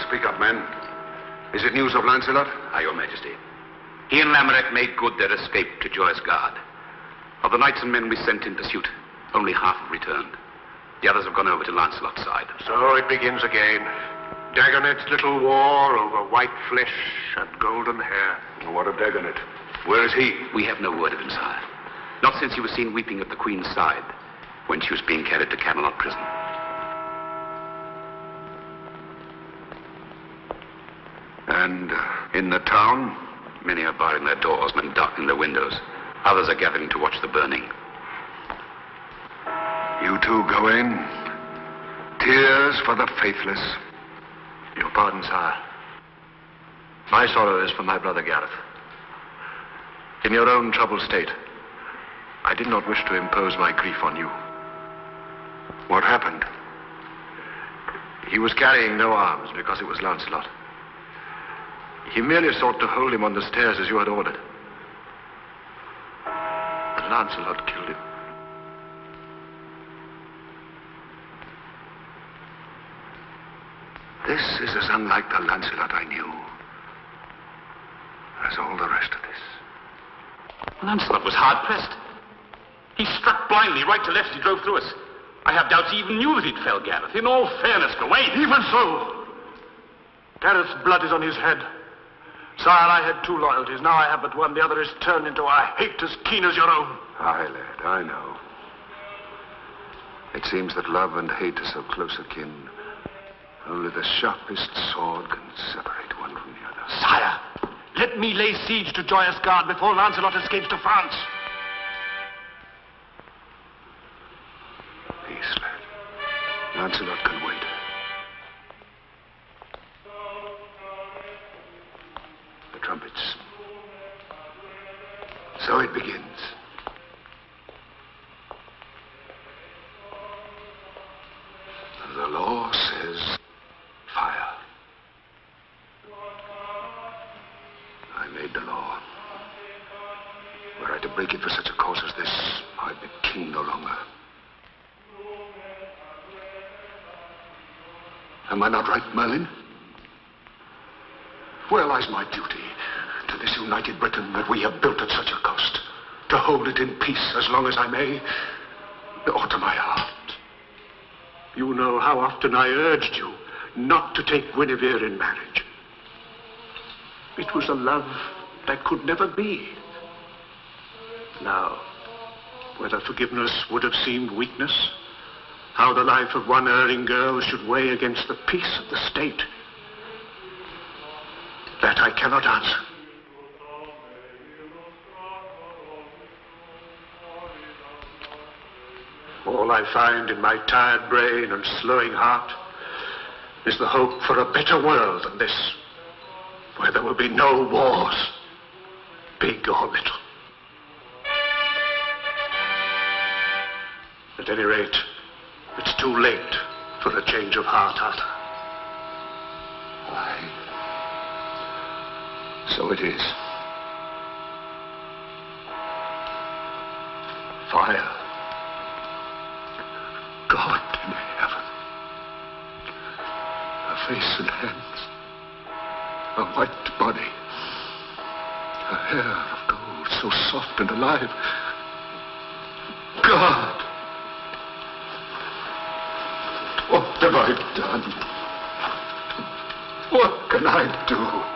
C: Speak up, man. Is it news of Lancelot?
Q: Aye, Your Majesty. He and Lamorak made good their escape to Joyous Gard. Of the knights and men we sent in pursuit, only half have returned. The others have gone over to Lancelot's side.
F: So it begins again. Dagonet's little war over white flesh and golden hair.
C: What of Dagonet? Where is he?
Q: We have no word of him, sire. Not since he was seen weeping at the Queen's side when she was being carried to Camelot prison.
C: And in the town?
Q: Many are barring their doors and darkening their windows. Others are gathering to watch the burning.
C: You two go in. Tears for the faithless.
F: Your pardon, sire. My sorrow is for my brother Gareth. In your own troubled state, I did not wish to impose my grief on you.
C: What happened?
F: He was carrying no arms because it was Lancelot. He merely sought to hold him on the stairs as you had ordered. But Lancelot killed him.
C: This is as unlike the Lancelot I knew as all the rest of this.
O: Lancelot was hard-pressed. He struck blindly, right to left, he drove through us. I have doubts he even knew that he'd fell Gareth. In all fairness, Gawain.
F: Even so, Gareth's blood is on his head. Sire, I had two loyalties. Now I have but one. The other is turned into a hate as keen as your own.
C: Aye, lad, I know. It seems that love and hate are so close akin. Only the sharpest sword can separate one from the other.
F: Sire, let me lay siege to Joyous Gard before Lancelot escapes to France.
C: Peace, lad. Lancelot can wait. The trumpets. So it begins. The law says fire. I made the law. Were I to break it for such a cause as this, I'd be king no longer. Am I not right, Merlin? Where lies my duty to
F: this united Britain that we have built at such a cost, to hold it in peace as long as I may, or to my heart. You know how often I urged you not to take Guinevere in marriage. It was a love that could never be. Now, whether forgiveness would have seemed weakness, how the life of one erring girl should weigh against the peace of the state, that I cannot answer. All I find in my tired brain and slowing heart is the hope for a better world than this, where there will be no wars, big or little. At any rate, it's too late for a change of heart, Arthur.
C: Aye. So it is.
F: Fire. God in heaven. Her face and hands. Her white body. Her hair of gold, so soft and alive. God! What have I done? What can I do?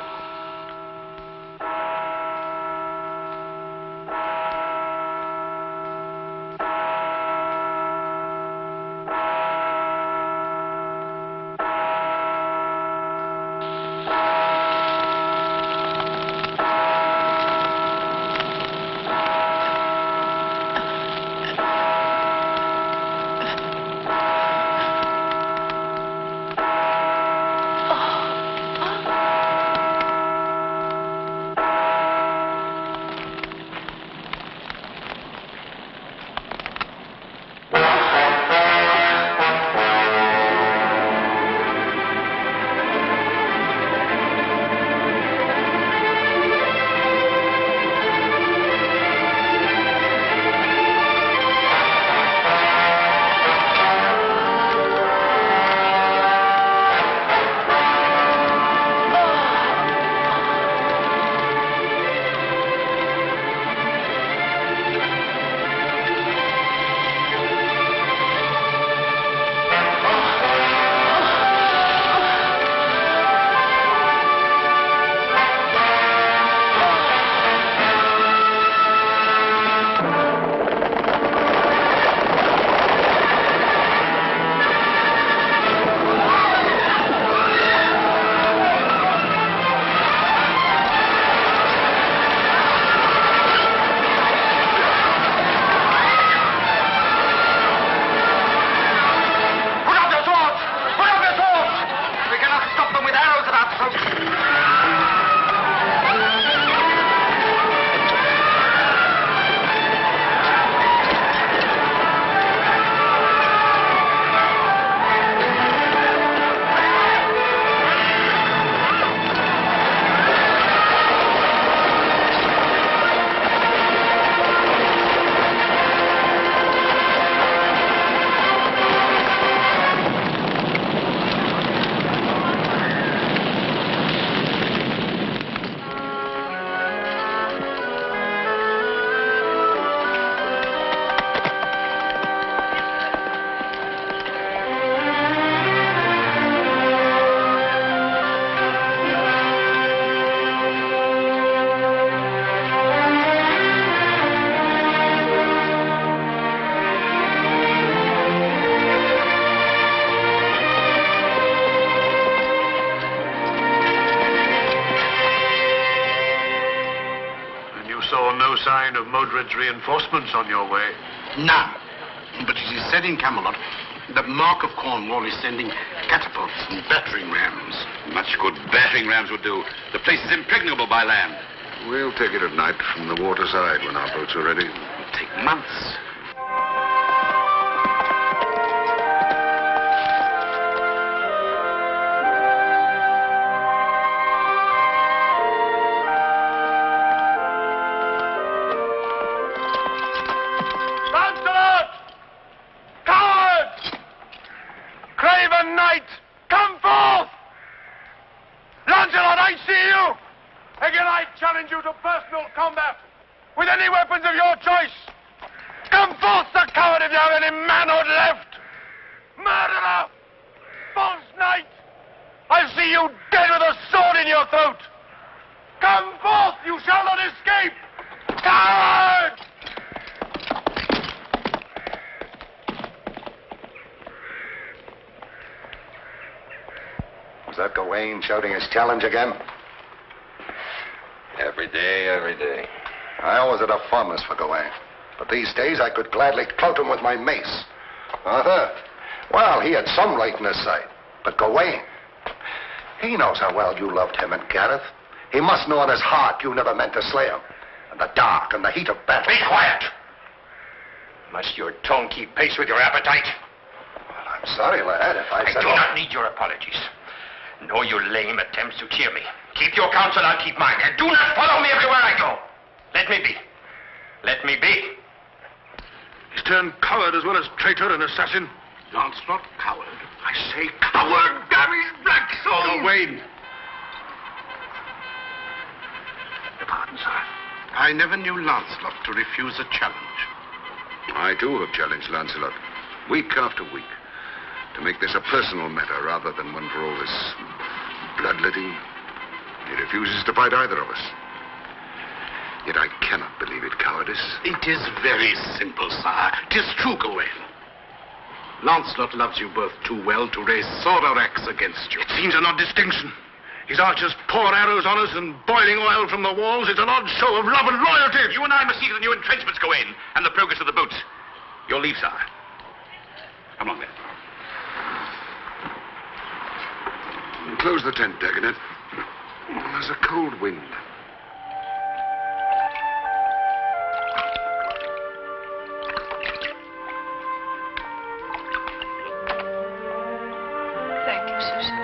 F: Sign of Modred's reinforcements on your way?
R: None. But it is said in Camelot that Mark of Cornwall is sending catapults and battering rams.
Q: Much good battering rams would do. The place is impregnable by land.
C: We'll take it at night from the waterside when our boats are ready.
Q: It'll take months.
D: Lancelot! Cowards! Craven knight, come forth! Lancelot, I see you! Again, I
A: challenge you to personal combat with any weapons of your choice. Come forth, the coward, if you have any manhood left. Murderer! False knight! I see you dead with a sword in your throat. Come forth, you shall not escape. Coward!
P: Was that Gawain shouting his challenge again?
B: Every day, every day.
P: I always had a fondness for Gawain. But these days I could gladly clout him with my mace. Arthur? Well, he had some right in his side. But Gawain, he knows how well you loved him and Gareth. He must know in his heart you never meant to slay him. In the dark and the heat of battle.
B: Be quiet! Must your tongue keep pace with your appetite?
P: Well, I'm sorry, lad, if I said...
B: I do not need your apologies. Nor your lame attempts to cheer me. Keep your counsel, I'll keep mine. And do not follow me everywhere I go. Let me be. Let me be.
F: He's turned coward as well as traitor and assassin.
R: Lancelot, coward. I say coward, damn his black soul!
F: Gawain.
R: Pardon, sir. I never knew Lancelot to refuse a challenge.
C: I, too, have challenged Lancelot, week after week, to make this a personal matter rather than one for all this bloodletting. He refuses to fight either of us. Yet I cannot believe it cowardice.
R: It is very simple, sire. 'Tis true, Gawain. Lancelot loves you both too well to raise sword or axe against you.
F: It seems an odd distinction. His archers pour arrows on us and boiling oil from the walls. It's an odd show of love and loyalty.
O: You and I must see to the new entrenchments go in and the progress of the boats. Your leave, sire. Come along, then.
C: Close the tent, Dagonet. There's a cold wind.
L: Thank you, Susan.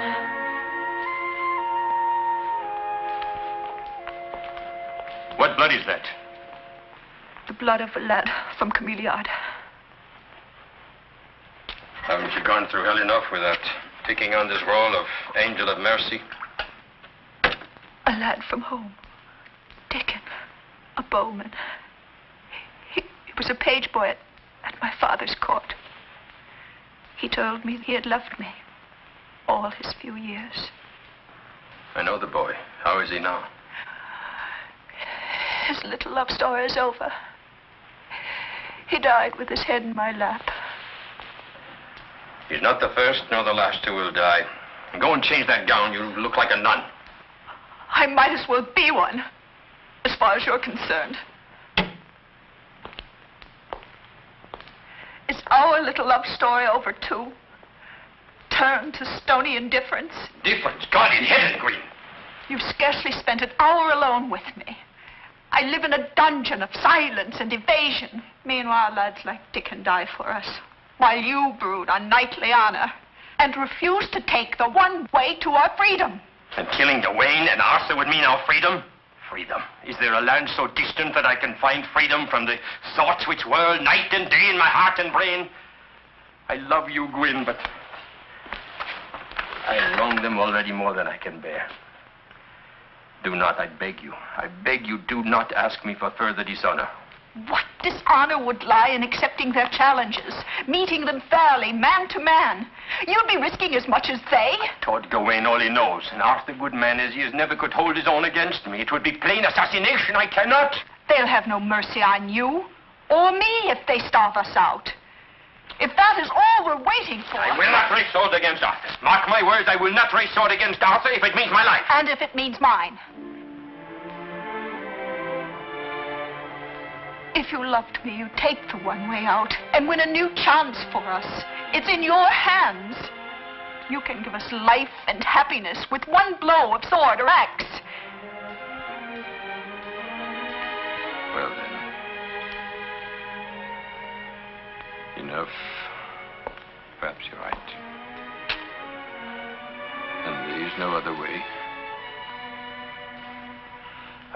B: What blood is that?
L: The blood of a lad from Cameliard.
B: Haven't you gone through hell enough without taking on this role of angel of mercy?
L: A lad from home. Dickon. A bowman. He was a page boy at my father's court. He told me he had loved me all his few years.
B: I know the boy. How is he now?
L: His little love story is over. He died with his head in my lap.
B: He's not the first nor the last who will die. Go and change that gown. You look like a nun.
L: I might as well be one, as far as you're concerned. Is our little love story over, too? Turned to stony indifference?
B: Difference? God in heaven, Green.
L: You've scarcely spent an hour alone with me. I live in a dungeon of silence and evasion. Meanwhile, lads like Dickon die for us, while you brood on knightly honor and refuse to take the one way to our freedom.
B: And killing Gawain and Arthur would mean our freedom? Freedom. Is there a land so distant that I can find freedom from the thoughts which whirl night and day in my heart and brain? I love you, Gwyn, but I wrong them already more than I can bear. Do not, I beg you, do not ask me for further dishonor.
L: What dishonor would lie in accepting their challenges, meeting them fairly, man to man? You'd be risking as much as they.
B: Toward Gawain, all he knows, and Arthur, good man as he is, never could hold his own against me. It would be plain assassination. I cannot.
L: They'll have no mercy on you or me if they starve us out. If that is all we're waiting for...
B: I will not raise sword against Arthur. Mark my words, I will not raise sword against Arthur if it means my life.
L: And if it means mine. If you loved me, you'd take the one way out and win a new chance for us. It's in your hands. You can give us life and happiness with one blow of sword or axe.
B: Well, then. Enough. Perhaps you're right. And there is no other way.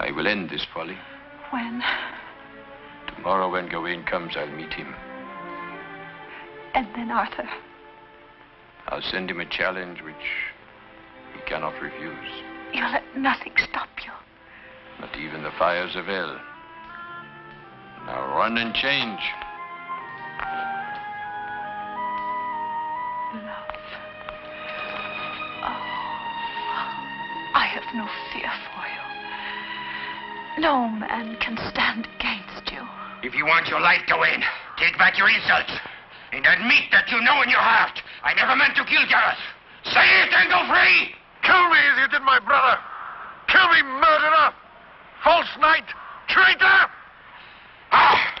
B: I will end this folly.
L: When?
B: Tomorrow when Gawain comes, I'll meet him.
L: And then Arthur?
B: I'll send him a challenge which he cannot refuse.
L: You'll let nothing stop you.
I: Not even the fires of hell. Now run and change.
L: Love. Oh, I have no fear for you. No man can stand against you.
B: If you want your life, Gawain, take back your insults and admit that you know in your heart I never meant to kill Gareth. Say it and go free!
A: Kill me as you did my brother. Kill me, murderer! False knight! Traitor!
B: Ah!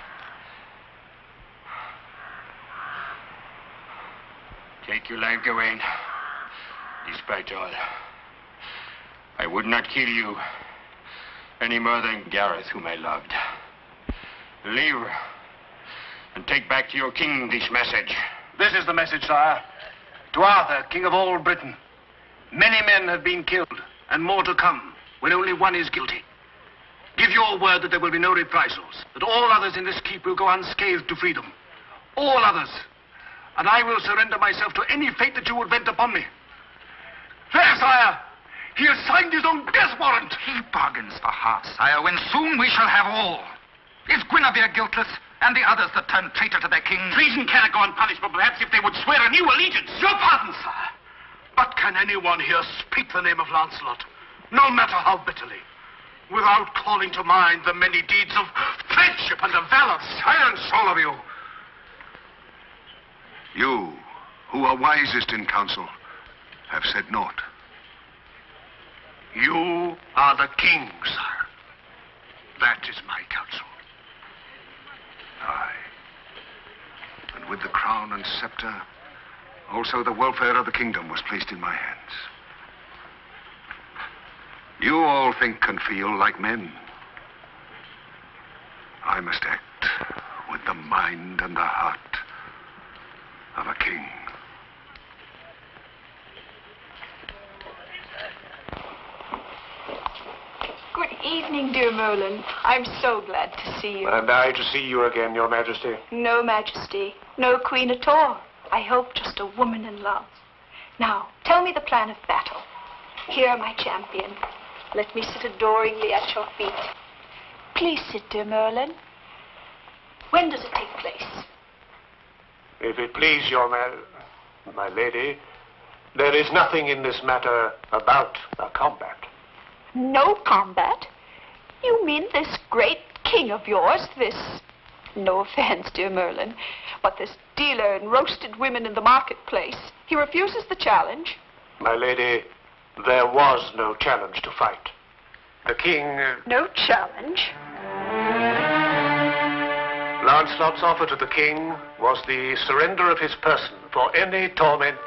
B: Take your life, Gawain. Despite all, I would not kill you any more than Gareth, whom I loved. Leave and take back to your king this message.
D: This is the message, sire. To Arthur, king of all Britain. Many men have been killed, and more to come, when only one is guilty. Give your word that there will be no reprisals, that all others in this keep will go unscathed to freedom. All others. And I will surrender myself to any fate that you would vent upon me. There, sire! He has signed his own death warrant!
G: He bargains for half, sire, when soon we shall have all. Is Guinevere guiltless, and the others that turned traitor to their king?
O: Treason cannot go unpunished, but perhaps if they would swear a new allegiance.
F: Your pardon, sire. But can anyone here speak the name of Lancelot, no matter how bitterly, without calling to mind the many deeds of friendship and of valor?
C: Silence, all of you! You, who are wisest in council, have said naught.
F: You are the king, sire. That is my counsel.
C: Aye. And with the crown and scepter, also the welfare of the kingdom was placed in my hands. You all think and feel like men. I must act with the mind and the heart of a king.
L: Good evening, dear Merlin. I'm so glad to see you.
F: And I to see you again, Your Majesty.
L: No majesty, no queen at all. I hope just a woman in love. Now, tell me the plan of battle. Here, my champion. Let me sit adoringly at your feet. Please sit, dear Merlin. When does it take place?
F: If it please my lady, there is nothing in this matter about a combat.
L: No combat? You mean this great king of yours, this... No offense, dear Merlin, but this dealer in roasted women in the marketplace, he refuses the challenge.
F: My lady, there was no challenge to fight. The king...
L: No challenge?
F: Lancelot's offer to the king was the surrender of his person for any torment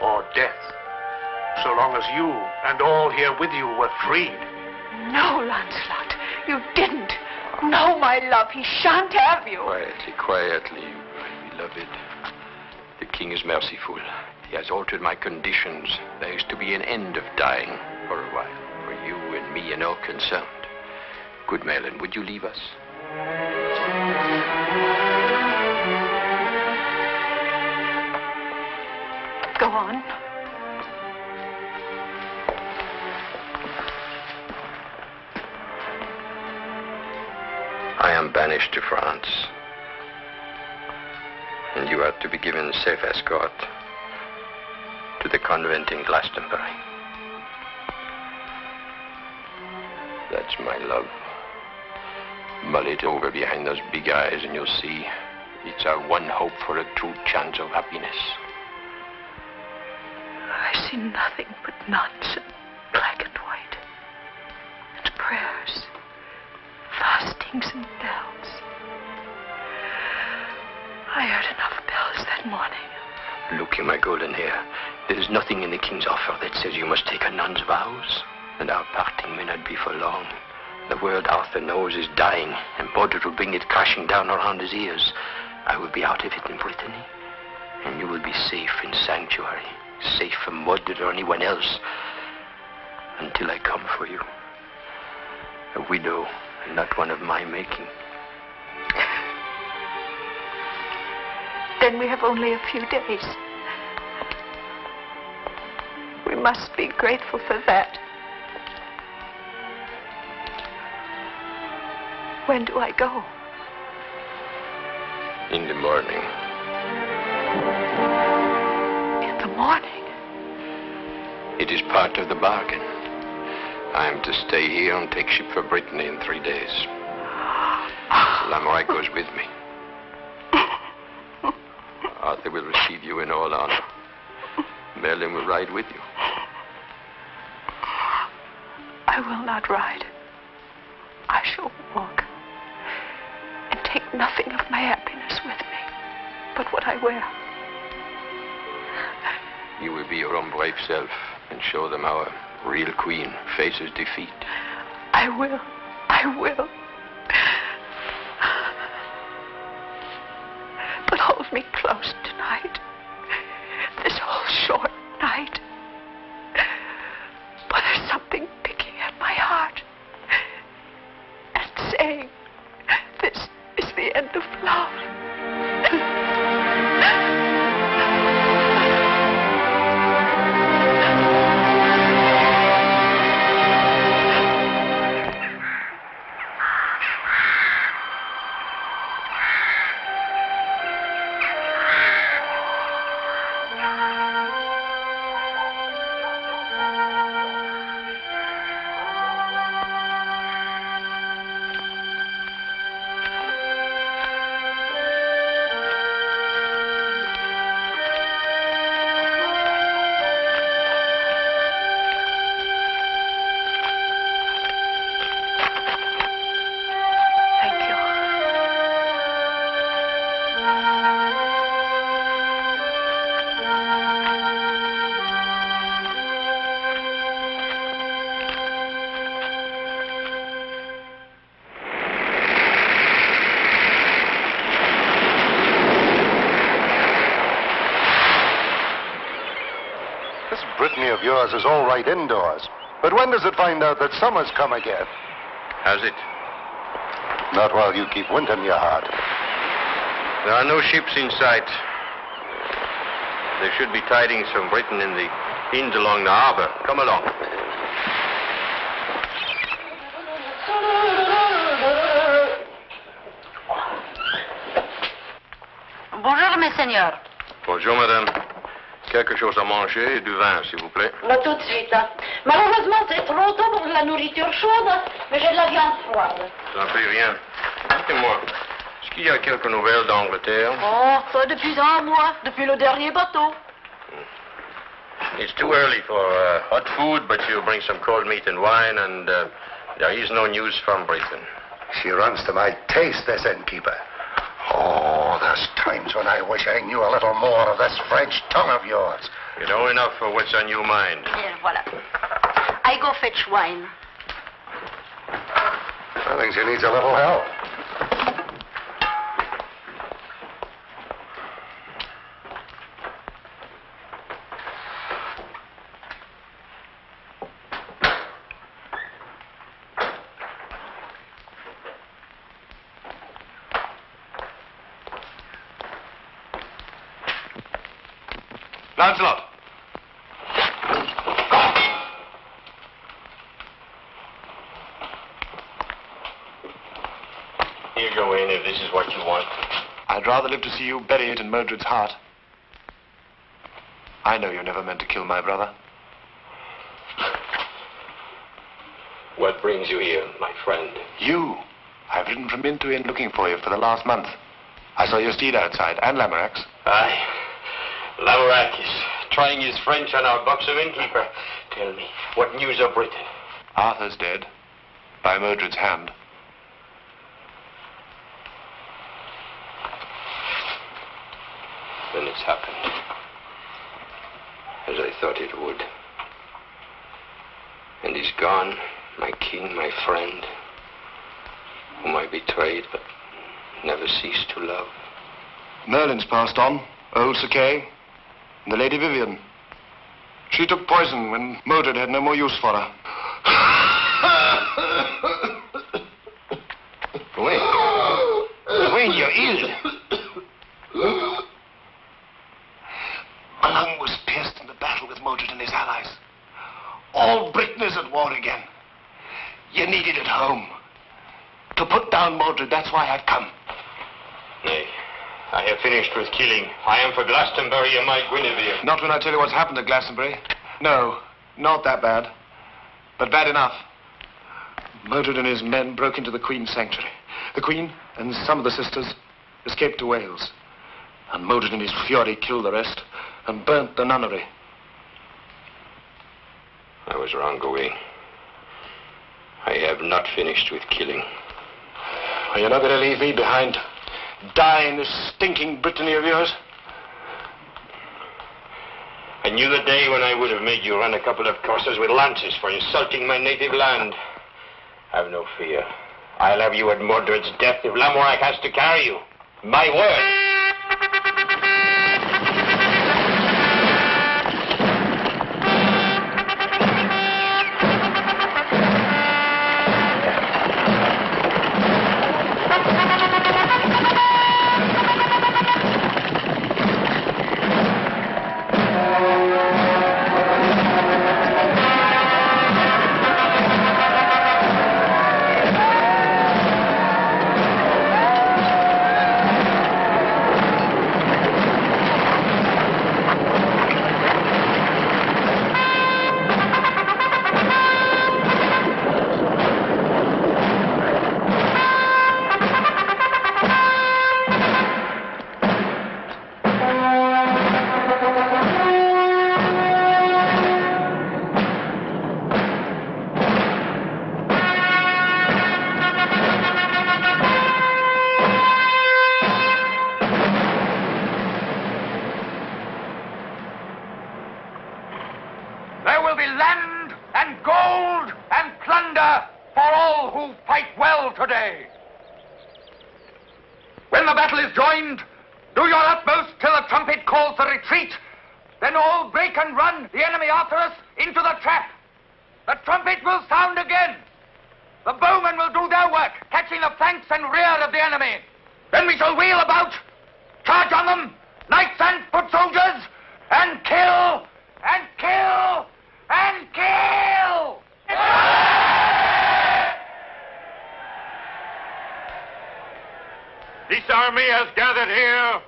F: or death, so long as you and all here with you were freed.
L: No, Lancelot, you didn't. No, my love, he shan't have you.
B: Quietly, quietly, beloved. The king is merciful. He has altered my conditions. There is to be an end of dying for a while, for you and me and all concerned. Good Merlin, would you leave us?
L: Go on.
B: I am banished to France, and you are to be given safe escort to the convent in Glastonbury. That's my love. Mull it over behind those big eyes and you'll see it's our one hope for a true chance of happiness.
L: I see nothing but nuns and black and white, and prayers, fastings and bells. I heard enough bells that morning.
B: Look, my golden hair. There is nothing in the king's offer that says you must take a nun's vows, and our parting may not be for long. The word Arthur knows is dying, and Mordred will bring it crashing down around his ears. I will be out of it in Brittany, and you will be safe in sanctuary, safe from Mordred or anyone else, until I come for you. A widow, and not one of my making.
L: Then we have only a few days. We must be grateful for that. When do I go?
I: In the morning.
L: In the morning?
I: It is part of the bargain. I am to stay here and take ship for Brittany in 3 days. Lamorak goes with me. Arthur will receive you in all honor. Merlin will ride with you.
L: I will not ride. I shall walk and take nothing of my happiness with me but what I wear.
I: You will be your own brave self and show them how a real queen faces defeat.
L: I will. I will. But hold me close tonight. This whole short night. For there's something picking at my heart and saying, this is the end of love.
P: Brittany of yours is all right indoors. But when does it find out that summer's come again?
I: Has it?
P: Not while you keep wind in your heart.
I: There are no ships in sight. There should be tidings from Britain in the inns along the harbor. Come along.
M: Bonjour, mes seigneurs.
I: Bonjour, madame. Quelque chose à manger et du vin, s'il vous plaît.
S: Là, tout de suite. Hein. Malheureusement, c'est trop tôt pour de la nourriture chaude, mais j'ai de la viande froide.
I: Ça ne fait rien. Dites-moi, est-ce qu'il y a quelques nouvelles d'Angleterre?
S: Oh, ça depuis un mois, depuis le dernier bateau.
I: It's too early for hot food, but you bring some cold meat and wine, and there is no news from Britain.
P: She runs to my taste, this innkeeper. Oh, there's times when I wish I knew a little more of this French tongue of yours.
I: You know enough for what's on your mind.
S: Here, voilà. I go fetch wine.
P: I think she needs a little help.
D: Lancelot!
I: You go in if this is what you want.
D: I'd rather live to see you bury it in Mordred's heart. I know you never meant to kill my brother.
I: What brings you here, my friend?
D: You. I've ridden from inn to inn looking for you for the last month. I saw your steed outside, and Lamorak's.
I: Aye. Lamorak is trying his French on our buxom innkeeper. Tell me, what news of Britain?
D: Arthur's dead. By Mordred's hand.
I: Then it's happened. As I thought it would. And he's gone, my king, my friend, whom I betrayed but never ceased to love.
D: Merlin's passed on. Old Sir Kay. And the Lady Vivian. She took poison when Mordred had no more use for her.
I: Wayne, you're ill.
K: My lung was pierced in the battle with Mordred and his allies. All Britain is at war again. You need it at home.
F: To put down Mordred, that's why I've come.
I: Nay, I have finished with killing. I am for Glastonbury and my Guinevere.
F: Not when I tell you what's happened at Glastonbury. No, not that bad. But bad enough. Mordred and his men broke into the Queen's sanctuary. The Queen and some of the sisters escaped to Wales. And Mordred in his fury killed the rest and burnt the nunnery.
I: I was wrong, Gawain. I have not finished with killing.
F: Are you not going to leave me behind? Die in this stinking Brittany of yours?
I: I knew the day when I would have made you run a couple of courses with lances for insulting my native land. Have no fear. I'll have you at Mordred's death if Lamorak has to carry you. My word.
H: There will be land and gold and plunder for all who fight well today. When the battle is joined, do your utmost till the trumpet calls the retreat. Then all break and run, the enemy after us, into the trap. The trumpet will sound again. The bowmen will do their work, catching the flanks and rear of the enemy. Then we shall wheel about, charge on them, knights and foot soldiers, and kill, and kill, and kill!
I: This army has gathered here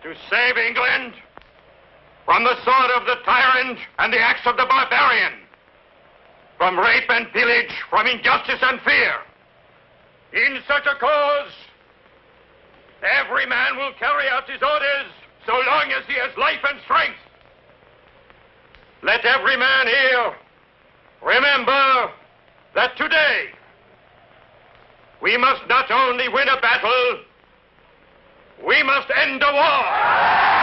I: to save England from the sword of the tyrant and the axe of the barbarian, from rape and pillage, from injustice and fear. In such a cause, every man will carry out his orders so long as he has life and strength. Let every man here remember that today we must not only win a battle, we must end a war.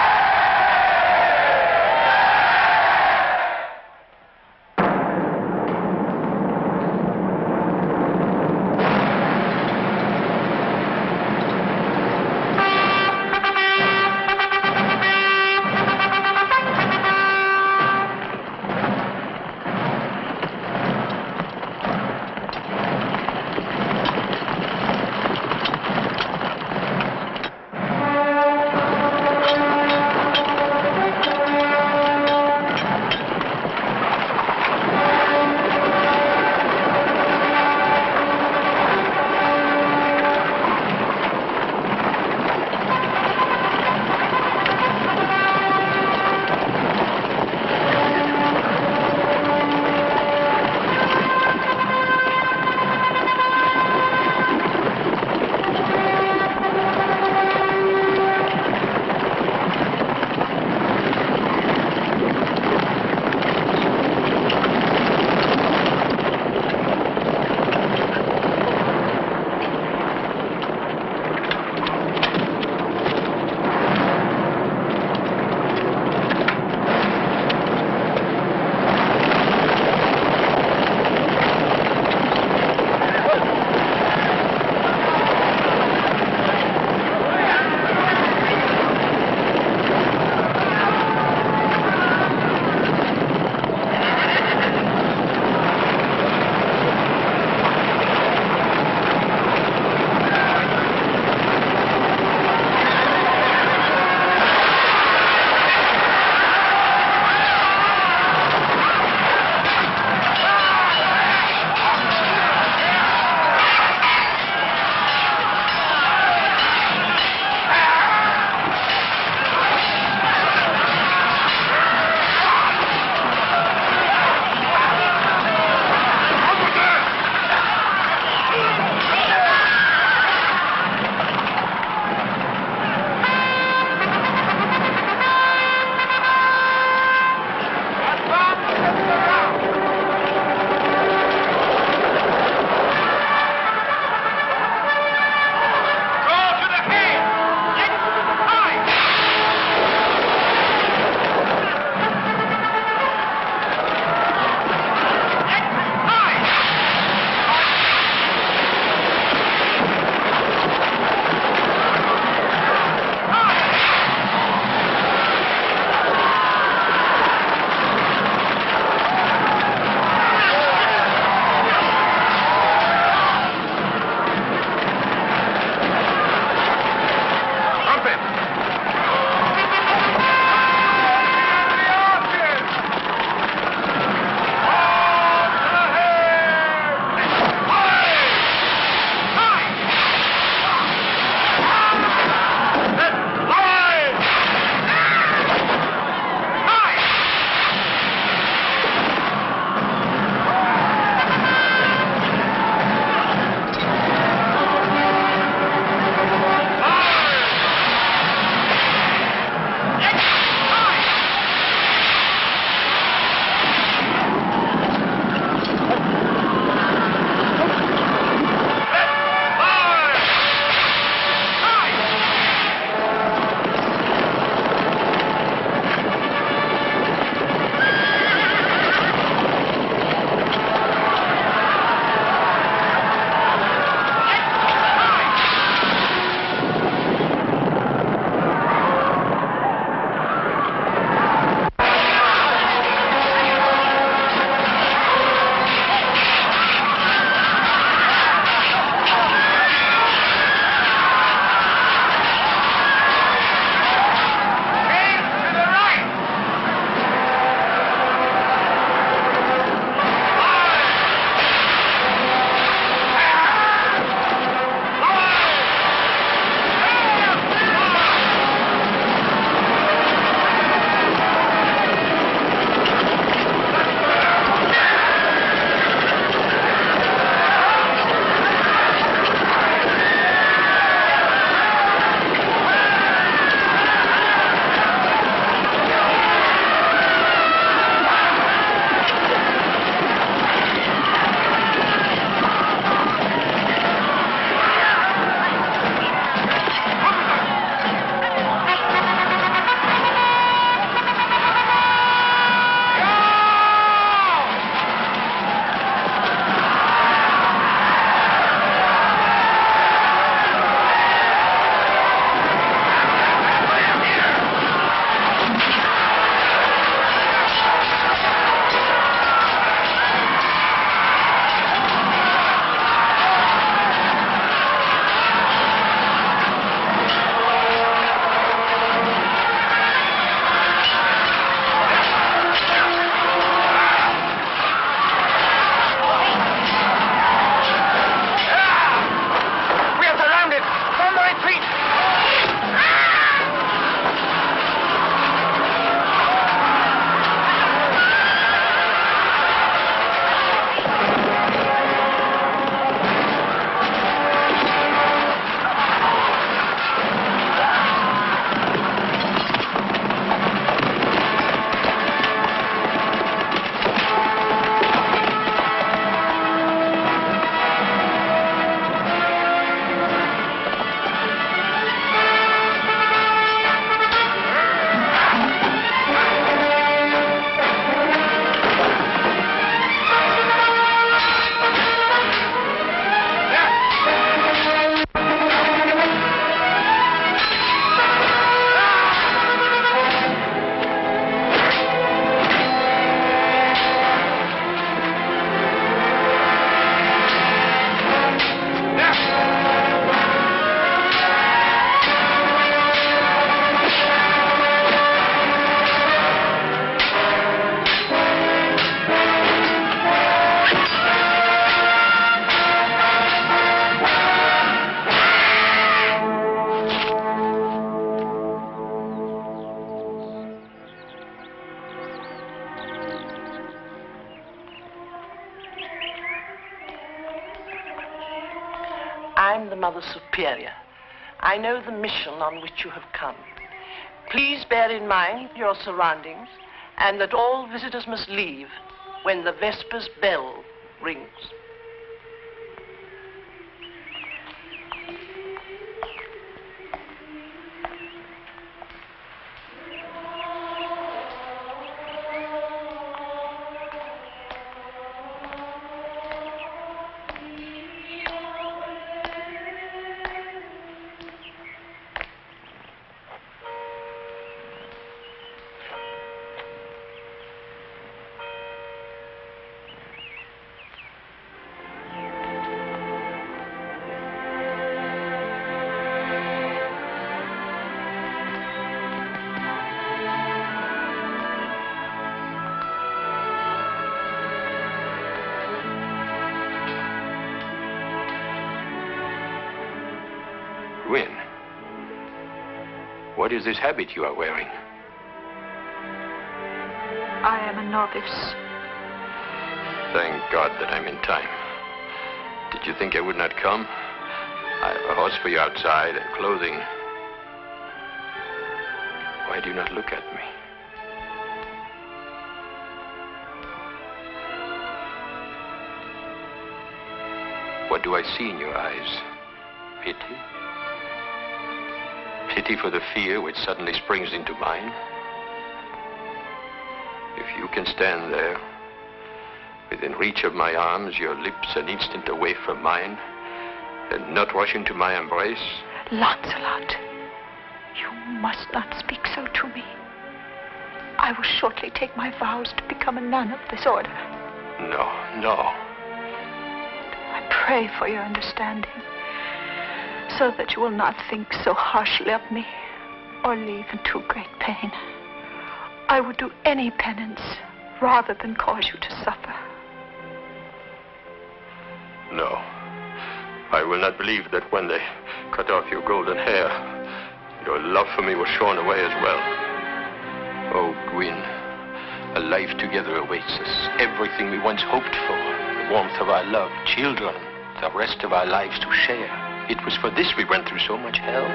T: I'm the Mother Superior. I know the mission on which you have come. Please bear in mind your surroundings and that all visitors must leave when the Vespers bell rings.
E: Gwyn, what is this habit you are wearing?
L: I am a novice.
E: Thank God that I'm in time. Did you think I would not come? I have a horse for you outside and clothing. Why do you not look at me? What do I see in your eyes? Pity? Pity for the fear which suddenly springs into mine? If you can stand there, within reach of my arms, your lips an instant away from mine, and not rush into my embrace.
L: Lancelot, you must not speak so to me. I will shortly take my vows to become a nun of this order.
E: No, no.
L: I pray for your understanding, so that you will not think so harshly of me, or leave in too great pain. I would do any penance rather than cause you to suffer.
E: No. I will not believe that when they cut off your golden hair, your love for me was shorn away as well. Oh, Gwyn, a life together awaits us. Everything we once hoped for, the warmth of our love, children, the rest of our lives to share. It was for this we went through so much hell.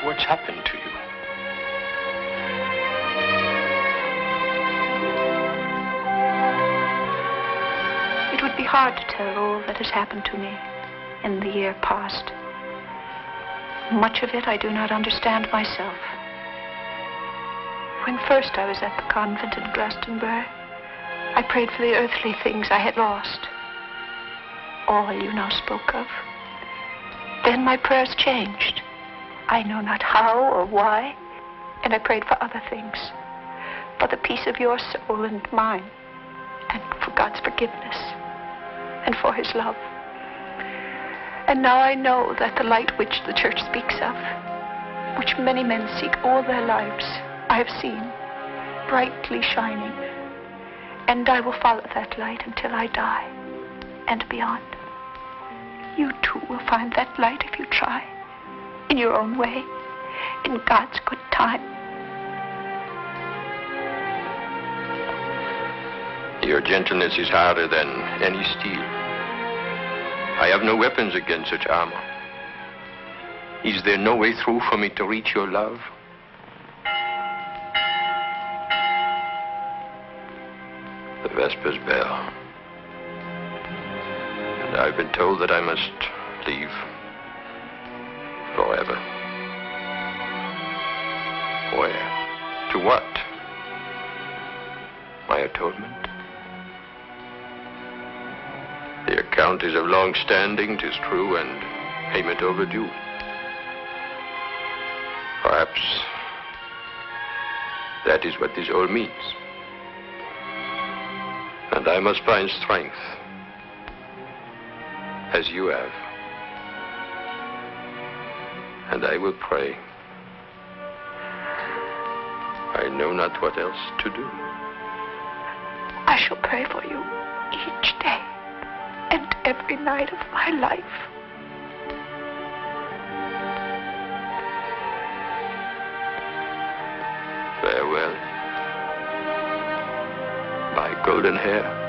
E: What's happened to you?
L: It would be hard to tell all that has happened to me in the year past. Much of it I do not understand myself. When first I was at the convent in Glastonbury, I prayed for the earthly things I had lost. All you now spoke of. Then my prayers changed. I know not how or why, and I prayed for other things. For the peace of your soul and mine, and for God's forgiveness, and for his love. And now I know that the light which the church speaks of, which many men seek all their lives, I have seen, brightly shining. And I will follow that light until I die, and beyond. You too will find that light if you try, in your own way, in God's good time.
E: Your gentleness is harder than any steel. I have no weapons against such armor. Is there no way through for me to reach your love? The Vespers bell. And I've been told that I must leave forever. Where? To what? My atonement? The account is of long standing, 'tis true, and payment overdue. Perhaps that is what this all means. And I must find strength, as you have. And I will pray. I know not what else to do.
L: I shall pray for you each day and every night of my life.
E: Farewell, my golden hair.